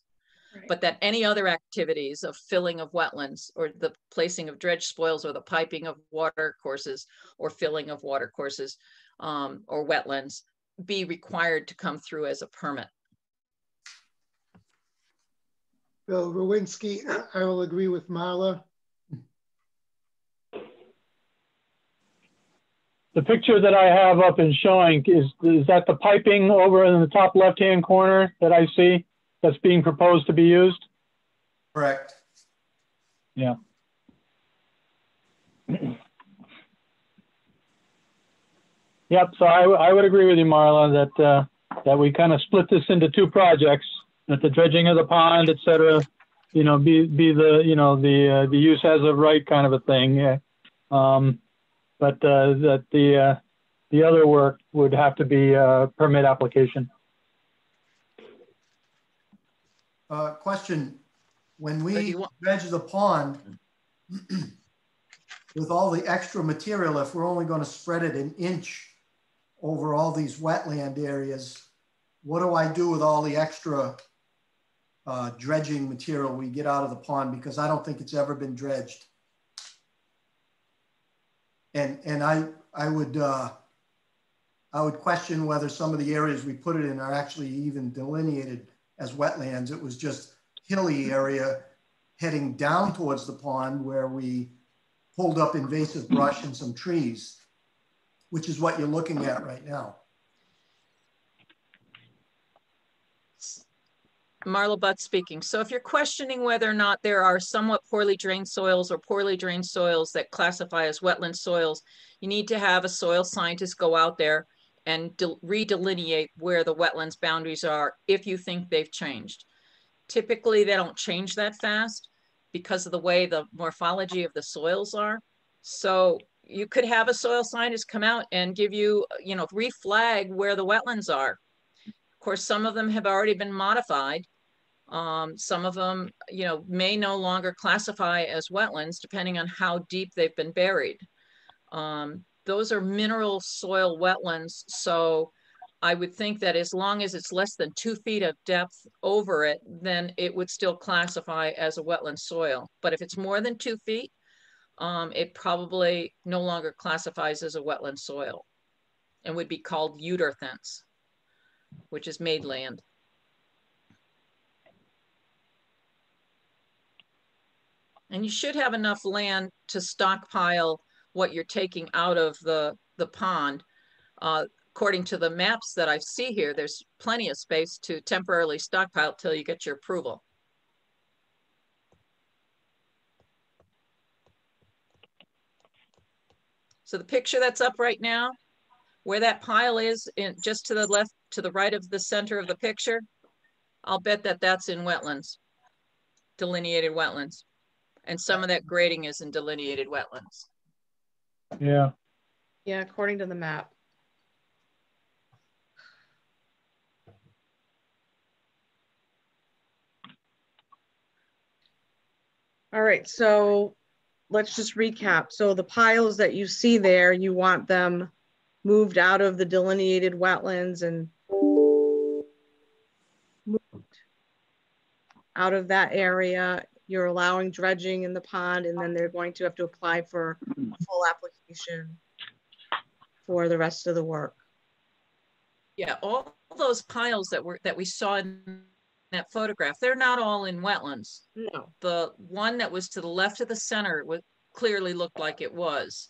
Right. But that any other activities of filling of wetlands or the placing of dredge spoils or the piping of water courses or filling of water courses or wetlands be required to come through as a permit. Bill Rowinski, I will agree with Marla. The picture that I have up and showing, is that the piping over in the top left-hand corner that I see that's being proposed to be used? Correct. Yeah. Yep, so I would agree with you, Marla, that we kind of split this into 2 projects, that the dredging of the pond, et cetera, be the use as of right kind of a thing. Yeah. But that the other work would have to be a permit application. Question, when we dredge the pond, with all the extra material, if we're only going to spread it an inch over all these wetland areas, what do I do with all the extra dredging material we get out of the pond? Because I don't think it's ever been dredged. And I would question whether some of the areas we put it in are actually even delineated as wetlands. It was just hilly area heading down towards the pond where we pulled up invasive brush and some trees, which is what you're looking at right now. Marla Butt speaking. So if you're questioning whether or not there are somewhat poorly drained soils or poorly drained soils that classify as wetland soils, you need to have a soil scientist go out there and redelineate where the wetlands boundaries are if you think they've changed. Typically, they don't change that fast because of the way the morphology of the soils are. So you could have a soil scientist come out and give you, reflag where the wetlands are. Of course, some of them have already been modified. Some of them, may no longer classify as wetlands depending on how deep they've been buried. Those are mineral soil wetlands. So I would think that as long as it's less than 2 feet of depth over it, then it would still classify as a wetland soil. But if it's more than 2 feet, it probably no longer classifies as a wetland soil and would be called uterthence, which is made land. And you should have enough land to stockpile what you're taking out of the pond. According to the maps that I see here, there's plenty of space to temporarily stockpile till you get your approval. So the picture that's up right now, where that pile is, just to the left, to the right of the center of the picture, I'll bet that that's in wetlands, delineated wetlands. And some of that grading is in delineated wetlands. Yeah. Yeah, according to the map. All right, so let's just recap. So the piles that you see there, you want them moved out of the delineated wetlands and moved out of that area. You're allowing dredging in the pond, and then they're going to have to apply for a full application for the rest of the work. Yeah, all those piles that we saw in that photograph, they're not all in wetlands. No. The one that was to the left of the center clearly looked like it was.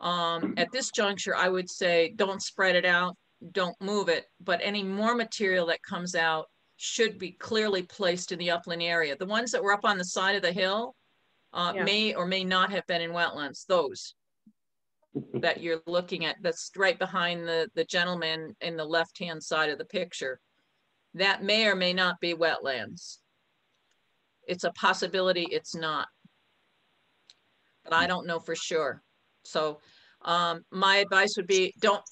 At this juncture, I would say don't spread it out, don't move it, but any more material that comes out should be clearly placed in the upland area. The ones that were up on the side of the hill may or may not have been in wetlands, those that you're looking at, that's right behind the gentleman in the left-hand side of the picture. That may or may not be wetlands. It's a possibility it's not, but I don't know for sure. So my advice would be don't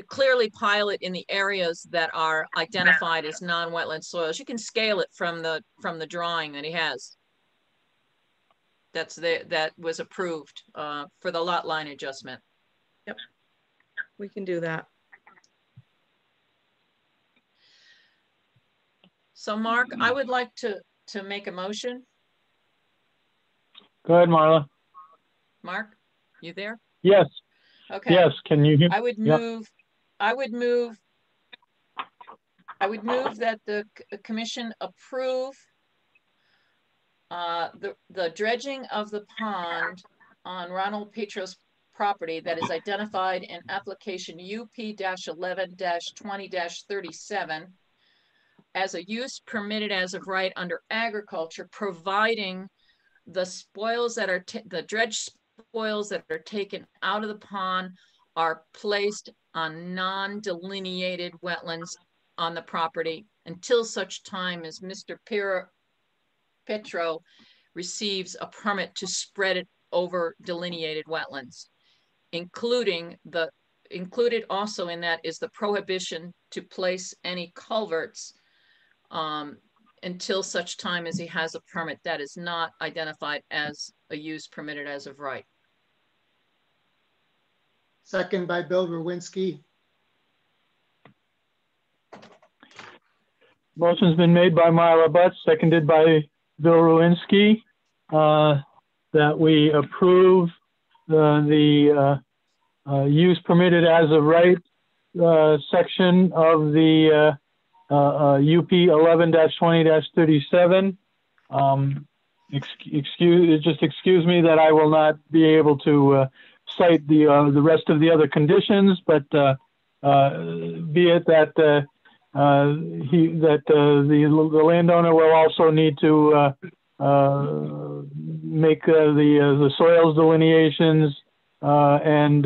clearly pile it in the areas that are identified as non-wetland soils. You can scale it from the drawing that he has. That was approved for the lot line adjustment. Yep, we can do that. So Mark, I would like to make a motion. Go ahead, Marla. Mark, you there? Yes. Okay. Yes. Can you hear? I would move. Yep. I would move that the commission approve the dredging of the pond on Ronald Petro's property that is identified in application UP-11-20-37 as a use permitted as of right under agriculture, providing the spoils that are the dredge spoils that are taken out of the pond are placed on non-delineated wetlands on the property until such time as Mr. Petro receives a permit to spread it over delineated wetlands. Included also in that is the prohibition to place any culverts until such time as he has a permit that is not identified as a use permitted as of right. Second by Bill Rowinski. Motion's been made by Marla Butts, seconded by Bill Rowinski, that we approve the use permitted as of right section of the UP 11-20-37. Excuse me that I will not be able to cite the rest of the other conditions, but be it that the landowner will also need to make the soils delineations and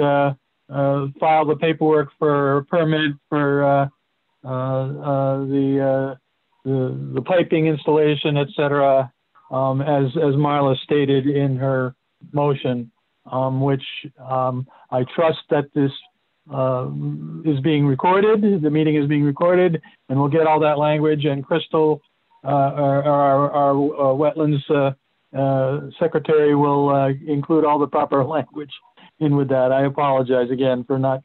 file the paperwork for permit for the piping installation, etc., as Marla stated in her motion, which I trust that this is being recorded. The meeting is being recorded, and we'll get all that language. And Crystal, our wetlands secretary, will include all the proper language in with that. I apologize again for not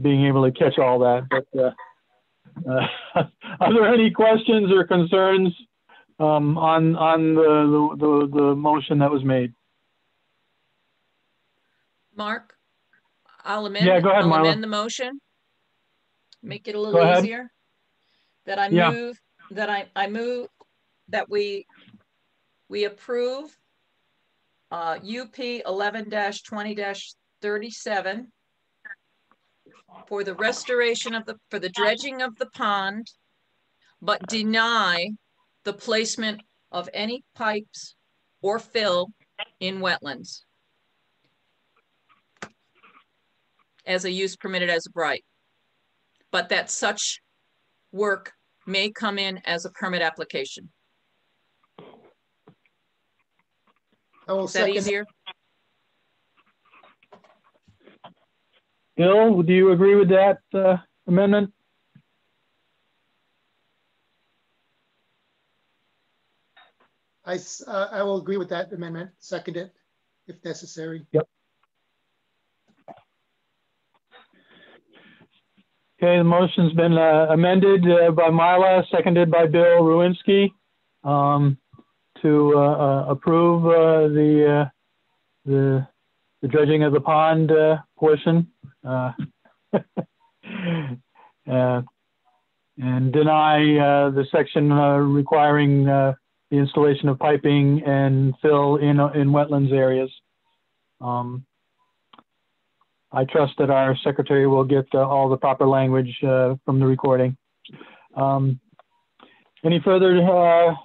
being able to catch all that. But are there any questions or concerns on the motion that was made? Mark, I'll amend. Yeah, go ahead, I'll Marla. amend the motion. Make it a little easier. That I move. That I move that we approve UP 11-20-37 for the restoration of for the dredging of the pond, but deny the placement of any pipes or fill in wetlands as a use permitted as of right, but that such work may come in as a permit application. Is that easier? Bill, do you agree with that amendment? I will agree with that amendment. Second it if necessary. Yep. Okay, the motion's been amended by Marla, seconded by Bill Rowinski, to approve the dredging of the pond portion and deny the section requiring the installation of piping and fill in wetlands areas. I trust that our secretary will get all the proper language from the recording. Any further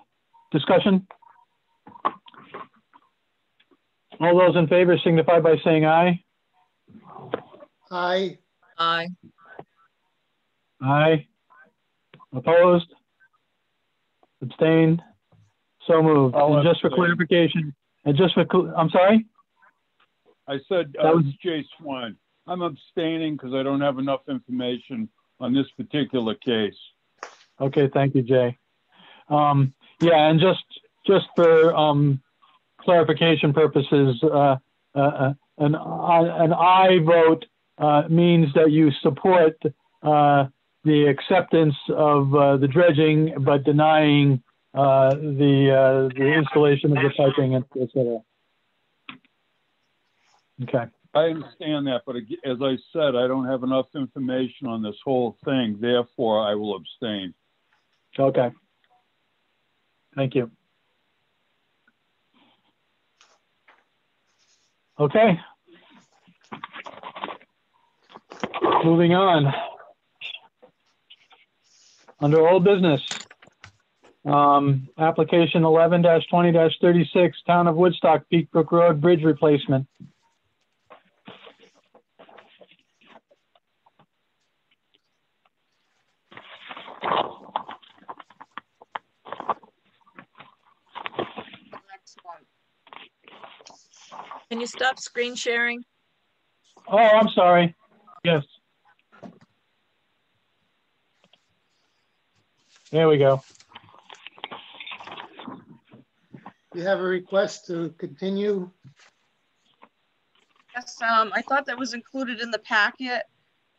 discussion? All those in favor signify by saying aye. Aye. Aye. Aye. Opposed? Abstained? So moved. And just for clarification, and just for, I'm sorry? I said, Jay Swan. I'm abstaining because I don't have enough information on this particular case. Okay, thank you, Jay. Yeah, and just for clarification purposes, an aye vote means that you support the acceptance of the dredging, but denying the installation of the piping, et cetera. Okay. I understand that, but as I said, I don't have enough information on this whole thing. Therefore, I will abstain. Okay. Thank you. Okay. Moving on. Under old business, application 11-20-36, Town of Woodstock, Peak Brook Road Bridge Replacement. Can you stop screen sharing? Oh, I'm sorry. Yes. There we go. You have a request to continue? Yes, I thought that was included in the packet.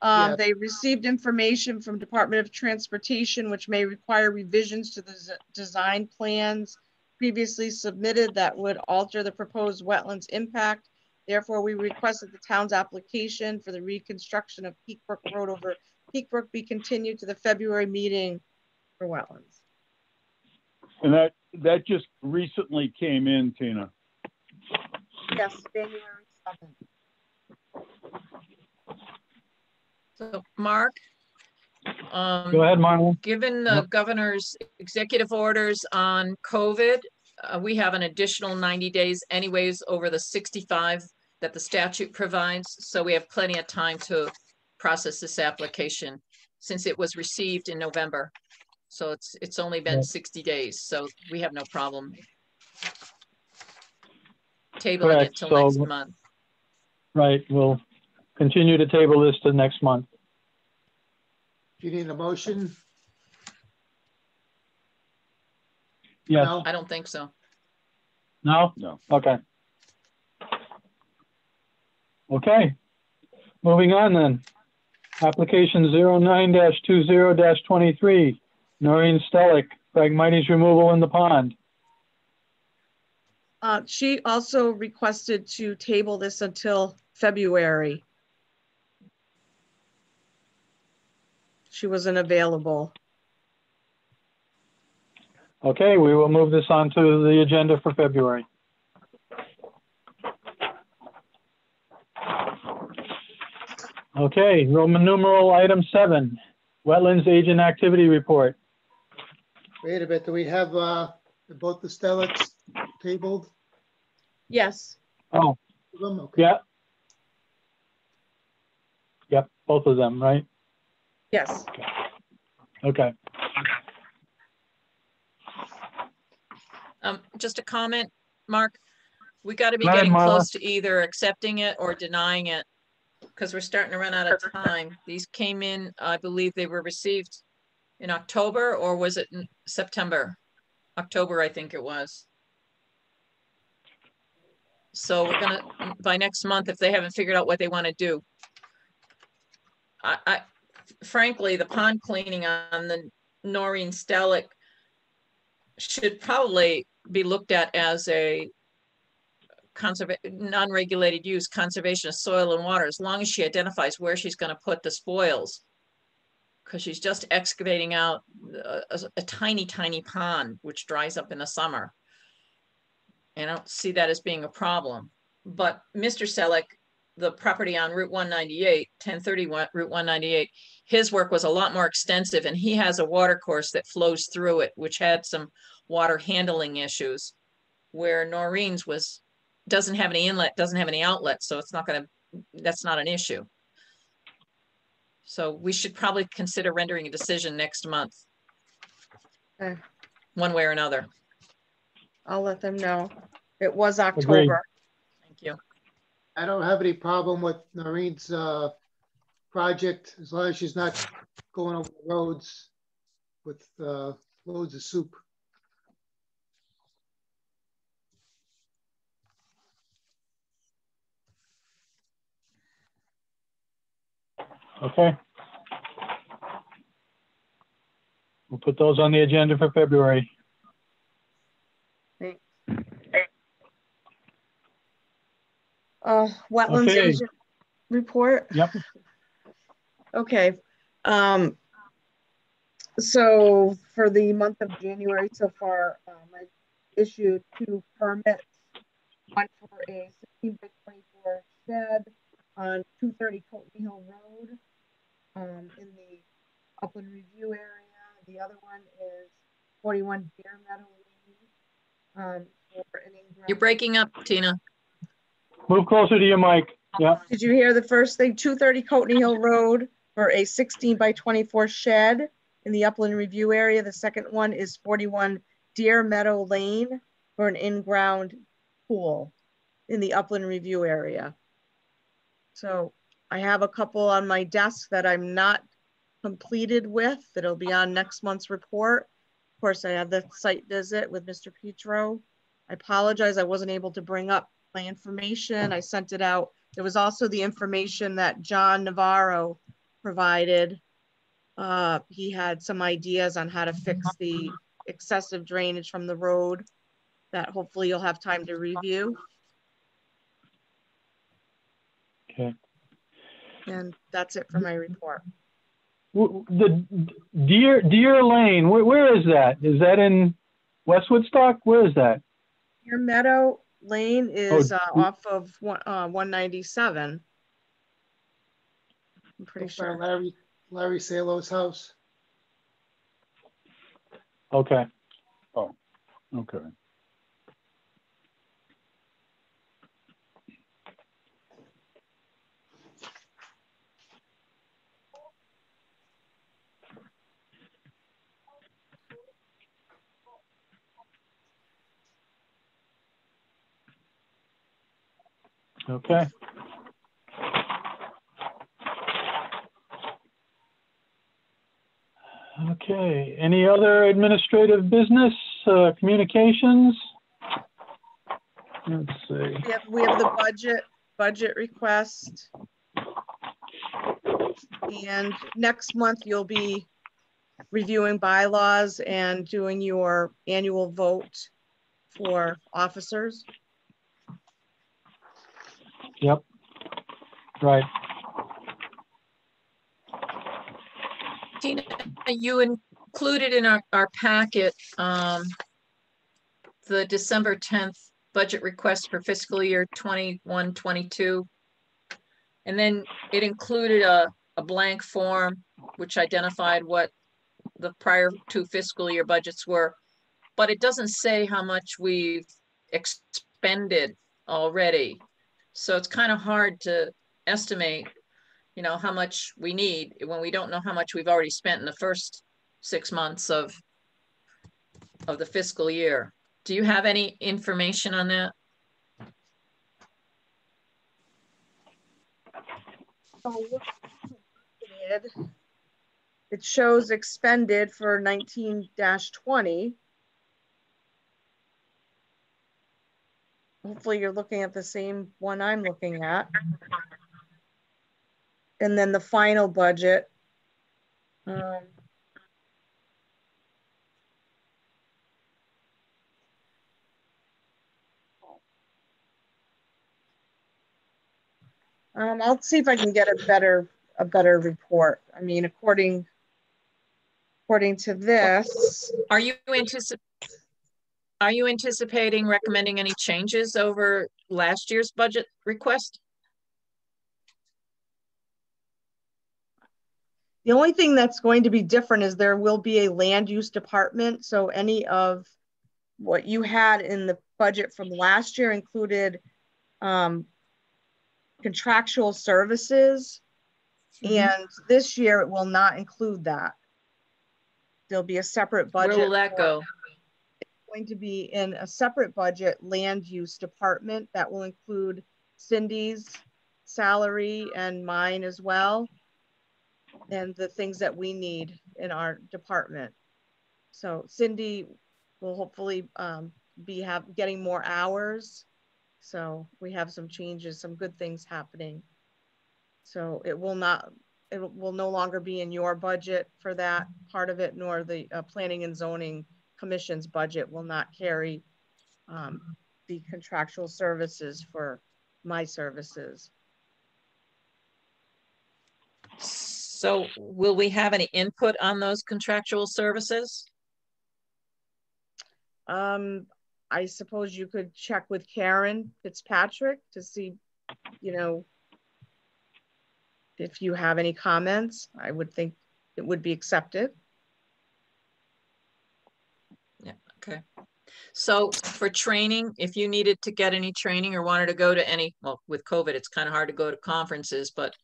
Yes. They received information from Department of Transportation, which may require revisions to the design plans previously submitted that would alter the proposed wetlands impact. Therefore, we request that the town's application for the reconstruction of Peak Brook Road over Peak Brook be continued to the February meeting for wetlands. And that just recently came in, Tina. Yes, January 7th. So, Mark, Go ahead, Marla. Given the governor's executive orders on COVID, we have an additional 90 days anyways over the 65 that the statute provides. So we have plenty of time to process this application since it was received in November. So it's only been 60 days. So we have no problem tabling it till next month. Right, we'll continue to table this to next month. Do you need a motion? Yes. No? I don't think so. No? No. Okay. Okay. Moving on then. Application 09-20-23, Noreen Stellick, Phragmites removal in the pond. She also requested to table this until February. She wasn't available. Okay, we will move this on to the agenda for February. Okay, Roman numeral item 7, Wetlands Agent Activity Report. Wait a bit, do we have both the Stellics tabled? Yes. Oh, Okay. yeah. Yep, both of them, right? Yes. Okay. Just a comment, Mark. We got to be Go ahead, getting Marla. close to either accepting it or denying it because we're starting to run out of time. These came in, I believe they were received in October, or was it in September? October, I think it was. So we're gonna, by next month, if they haven't figured out what they want to do. Frankly, the pond cleaning on the Noreen Stellick should probably be looked at as a non-regulated use, conservation of soil and water, as long as she identifies where she's going to put the spoils. Because she's just excavating out a tiny, tiny pond, which dries up in the summer. And I don't see that as being a problem. But Mr. Selleck, the property on Route 198, 1030 Route 198, his work was a lot more extensive, and he has a water course that flows through it, which had some water handling issues, where Noreen's doesn't have any inlet, doesn't have any outlet, so it's not going to, that's not an issue. So we should probably consider rendering a decision next month, one way or another. I'll let them know. It was October. Agreed. Thank you. I don't have any problem with Noreen's project as long as she's not going over the roads with loads of soup. Okay. We'll put those on the agenda for February. Thanks. Wetlands Okay. agent report. Yep. Okay. So for the month of January so far, I issued 2 permits, one for a 16 by 24 shed on 230 Coatney Hill Road in the Upland Review area. The other one is 41 Deer Meadow Lane. You're breaking up, Tina. Move closer to your mic. Yeah. Did you hear the first thing? 230 Coatney Hill Road for a 16 by 24 shed in the Upland Review area. The second one is 41 Deer Meadow Lane for an in-ground pool in the Upland Review area. So I have a couple on my desk that I'm not completed with, that'll be on next month's report. Of course, I have the site visit with Mr. Petro. I apologize, I wasn't able to bring up my information. I sent it out. There was also the information that John Navarro provided. He had some ideas on how to fix the excessive drainage from the road that hopefully you'll have time to review. Okay. And that's it for my report. The Deer Lane, where is that? Is that in West Woodstock? Where is that? Deer Meadow Lane is off of 197. I'm pretty sure. Larry Salo's house. Okay. Oh, okay. Okay. Okay. Any other administrative business, communications? Let's see. We have the budget request. And next month, you'll be reviewing bylaws and doing your annual vote for officers. Yep. Right. Tina, you included in our packet the December 10th budget request for fiscal year 21-22. And then it included a blank form which identified what the prior two fiscal year budgets were, but it doesn't say how much we've expended already. So it's kind of hard to estimate, you know, how much we need when we don't know how much we've already spent in the first 6 months of the fiscal year. Do you have any information on that? It shows expended for 19-20. Hopefully you're looking at the same one I'm looking at. And then the final budget. I'll see if I can get a better report. I mean, according to this. Are you anticipating recommending any changes over last year's budget request? The only thing that's going to be different is there will be a land use department. So any of what you had in the budget from last year included contractual services. And this year it will not include that. There'll be a separate budget. Where will that go? It's going to be in a separate budget land use department that will include Cindy's salary and mine as well, and the things that we need in our department. So Cindy will hopefully be getting more hours. So we have some changes, some good things happening. So it will no longer be in your budget for that part of it, nor the Planning and Zoning Commission's budget will not carry the contractual services for my services. So will we have any input on those contractual services? I suppose you could check with Karen Fitzpatrick to see, you know, if you have any comments. I would think it would be accepted. Yeah, okay. So for training, if you needed to get any training or wanted to go to any, well, with COVID, it's kind of hard to go to conferences, but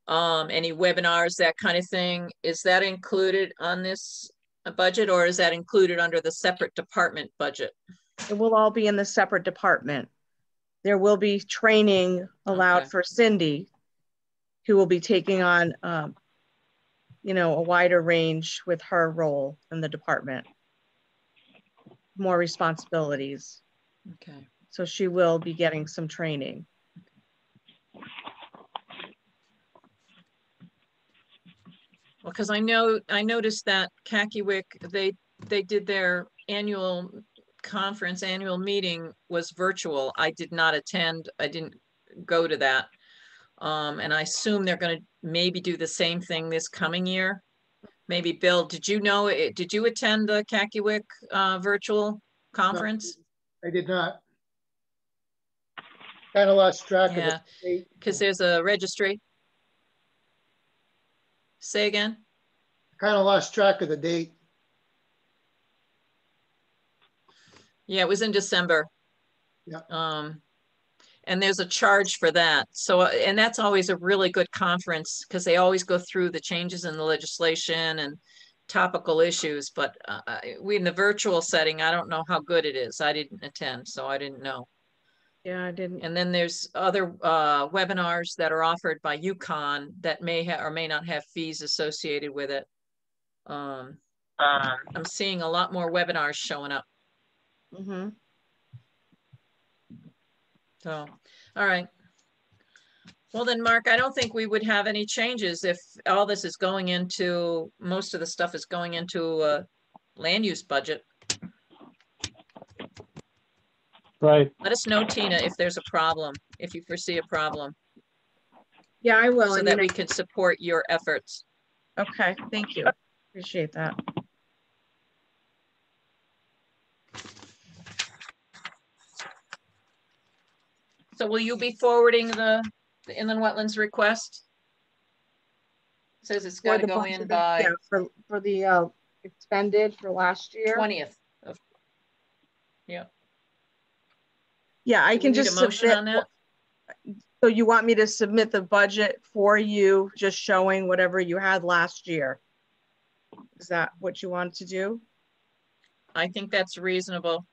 any webinars, that kind of thing, is that included on this budget, or is that included under the separate department budget? It will all be in the separate department. There will be training allowed for Cindy, who will be taking on, you know, a wider range with her role in the department, more responsibilities. Okay. So she will be getting some training. Well, because I noticed that Kakiwik, they did their annual meeting was virtual. I did not attend. I didn't go to that. And I assume they're going to maybe do the same thing this coming year. Maybe Bill, did you attend the Kakiwik virtual conference? No, I did not. Kind of lost track of it. Because there's a registry. Say again? Kind of lost track of the date. Yeah, it was in December. Yeah. And there's a charge for that. So, and that's always a really good conference because they always go through the changes in the legislation and topical issues. But we in the virtual setting, I don't know how good it is. I didn't attend, so I didn't know. Yeah, I didn't. And then there's other webinars that are offered by UConn that may or may not have fees associated with it. I'm seeing a lot more webinars showing up. Mm-hmm. So, all right. Well then, Mark, I don't think we would have any changes if all this is going into, most of the stuff is going into a land use budget. Right. Let us know, Tina, if there's a problem, if you foresee a problem, Yeah, I will. so I that mean, we can support your efforts. okay, thank you. Appreciate that. So will you be forwarding the inland wetlands request? It says it's got to go in by for the expended for last year. 20th of, yeah. Yeah, I Do we can need just a motion submit. on that? So you want me to submit the budget for you, just showing whatever you had last year? Is that what you want to do? I think that's reasonable.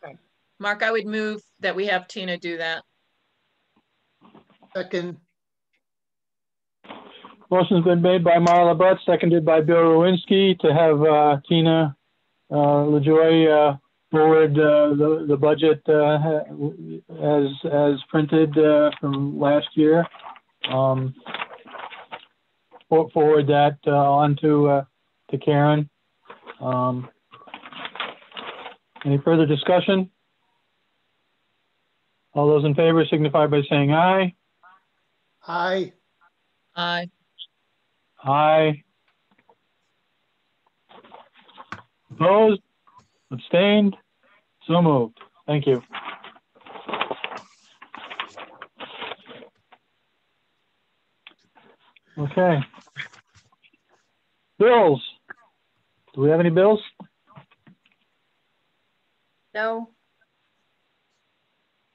Okay. Mark, I would move that we have Tina do that. Second. Motion's been made by Marla Butt, seconded by Bill Rowinski to have Tina LaJoy forward the budget as printed from last year. Forward that on to Karen. Any further discussion? All those in favor signify by saying aye. Aye. Aye. Aye. Opposed? Abstained? So moved. Thank you. Okay. Bills. Do we have any bills? No.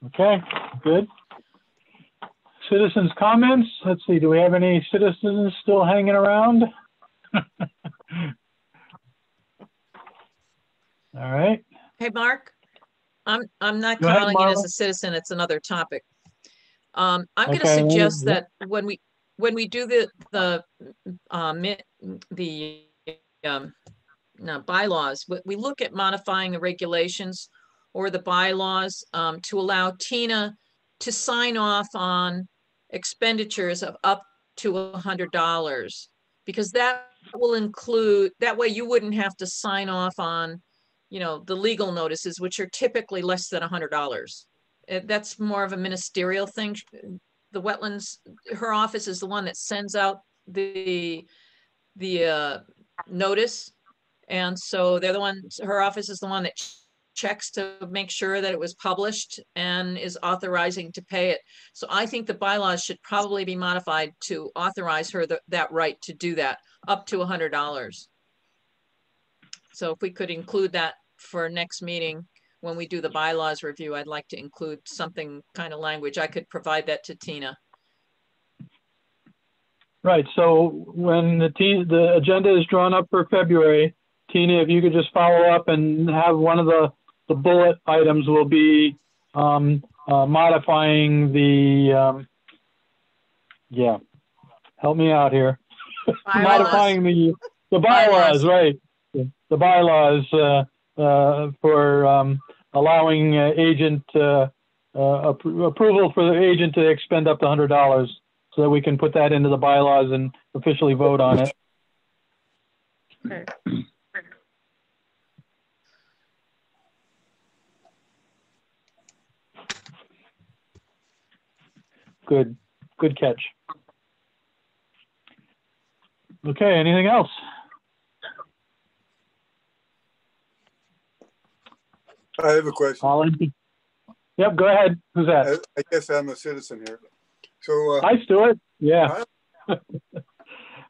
Okay, good. Citizens' comments. Let's see, do we have any citizens still hanging around? All right. Hey, Mark, I'm not Go ahead, calling it as Marla. a citizen. It's another topic. I'm going to Okay, suggest yeah. that when we do the bylaws, we look at modifying the regulations or the bylaws to allow Tina to sign off on expenditures of up to $100, because that will include, that way you wouldn't have to sign off on, you know, the legal notices, which are typically less than $100. That's more of a ministerial thing. The wetlands, her office is the one that sends out the notice. And so they're the ones, her office is the one that checks to make sure that it was published and is authorizing to pay it. So I think the bylaws should probably be modified to authorize her that right to do that up to $100. So if we could include that for next meeting, when we do the bylaws review, I'd like to include something kind of language. I could provide that to Tina. Right, so when the agenda is drawn up for February, Tina, if you could just follow up and have one of the bullet items will be modifying the, yeah, help me out here. Modifying the bylaws, right. The bylaws for allowing agent approval for the agent to expend up to $100 so that we can put that into the bylaws and officially vote on it. Okay. Good catch. Okay, anything else? I have a question. Yep, go ahead. Who's that? I guess I'm a citizen here. So hi, Stuart. Yeah.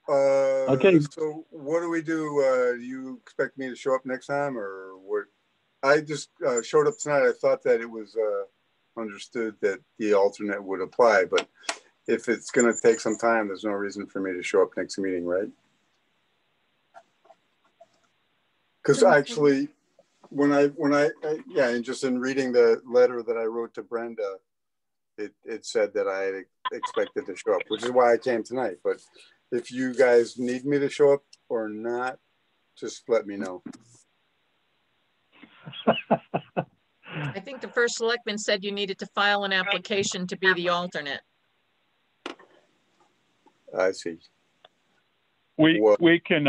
Okay. So what do we do? Do you expect me to show up next time, or what? I just showed up tonight. I thought that it was understood that the alternate would apply, but if it's going to take some time, there's no reason for me to show up next meeting, right? Because actually, when I yeah, and just in reading the letter that I wrote to Brenda, it said that I had expected to show up, which is why I came tonight. But if you guys need me to show up or not, just let me know. I think the first selectman said you needed to file an application to be the alternate. I see. We Well, we can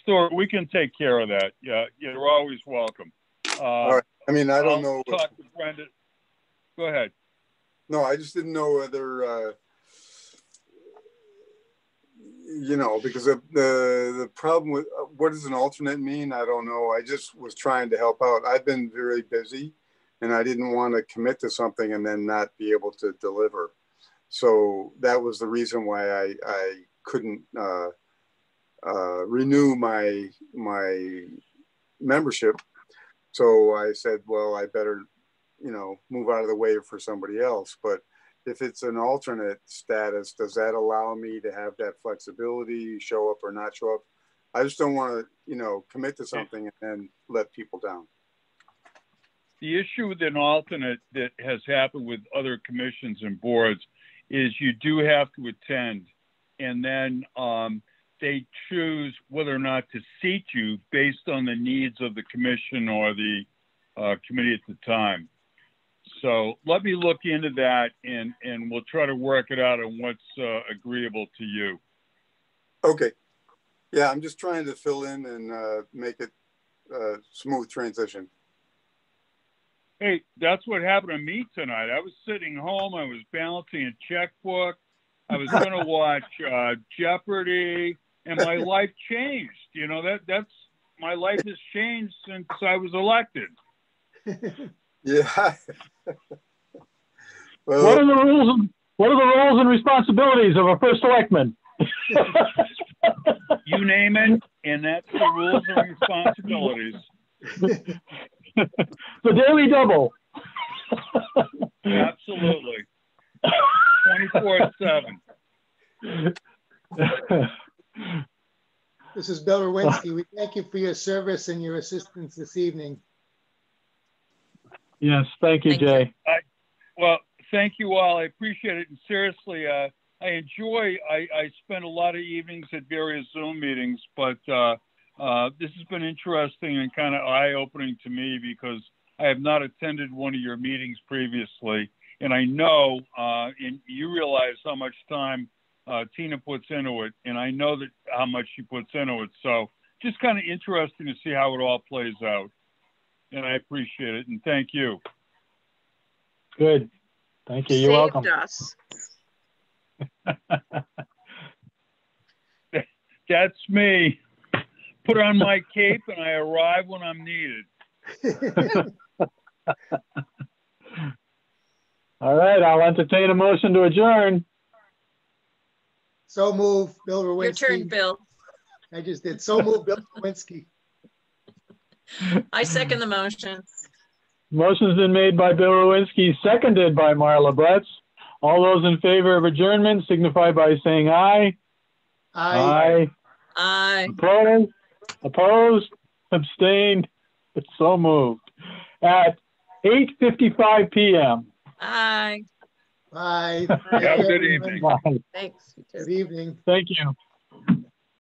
Stuart, we can take care of that. Yeah, you're always welcome. all right. I mean, I don't know. Talk to Brenda. Go ahead. No, I just didn't know whether, you know, because of the problem with what does an alternate mean? I don't know. I just was trying to help out. I've been very busy and I didn't want to commit to something and then not be able to deliver. So that was the reason why I couldn't renew my membership. So I said, well, I better, you know, move out of the way for somebody else. But if it's an alternate status, does that allow me to have that flexibility, show up or not show up? I just don't want to, you know, commit to something and then let people down. The issue with an alternate that has happened with other commissions and boards is you do have to attend, and then they choose whether or not to seat you based on the needs of the commission or the committee at the time. So let me look into that, and we'll try to work it out on what's agreeable to you. Okay. Yeah, I'm just trying to fill in and make it a smooth transition. Hey, that's what happened to me tonight. I was sitting home. I was balancing a checkbook. I was going to watch Jeopardy, and my life changed. You know, that's my life has changed since I was elected. Yeah. Well, What are the rules? What are the roles and responsibilities of a first selectman? You name it, and that's the rules and responsibilities. The daily double. Absolutely. 24/7. This is Bill Rowinski. We thank you for your service and your assistance this evening. Yes, thank you, Thank Jay. Well, thank you all. I appreciate it. And seriously, I spend a lot of evenings at various Zoom meetings, but this has been interesting and kind of eye-opening to me because I have not attended one of your meetings previously. And I know, and you realize how much time Tina puts into it, and I know that how much she puts into it. So just kind of interesting to see how it all plays out. And I appreciate it, and thank you. Good. Thank you. You're welcome. Saved us. That's me. Put on my cape and I arrive when I'm needed. All right, I'll entertain a motion to adjourn. So move, Bill Rowinski. Your turn, Bill. I just did. So move, Bill Rowinski. I second the motion. Motion's been made by Bill Rowinski, seconded by Marla Bretz. All those in favor of adjournment signify by saying aye. Aye. Aye. Opposed? Opposed? Abstained? It's so moved. At 8:55 p.m. Aye. Bye. Have a good evening. Bye. Thanks. You too. Good evening. Thank you.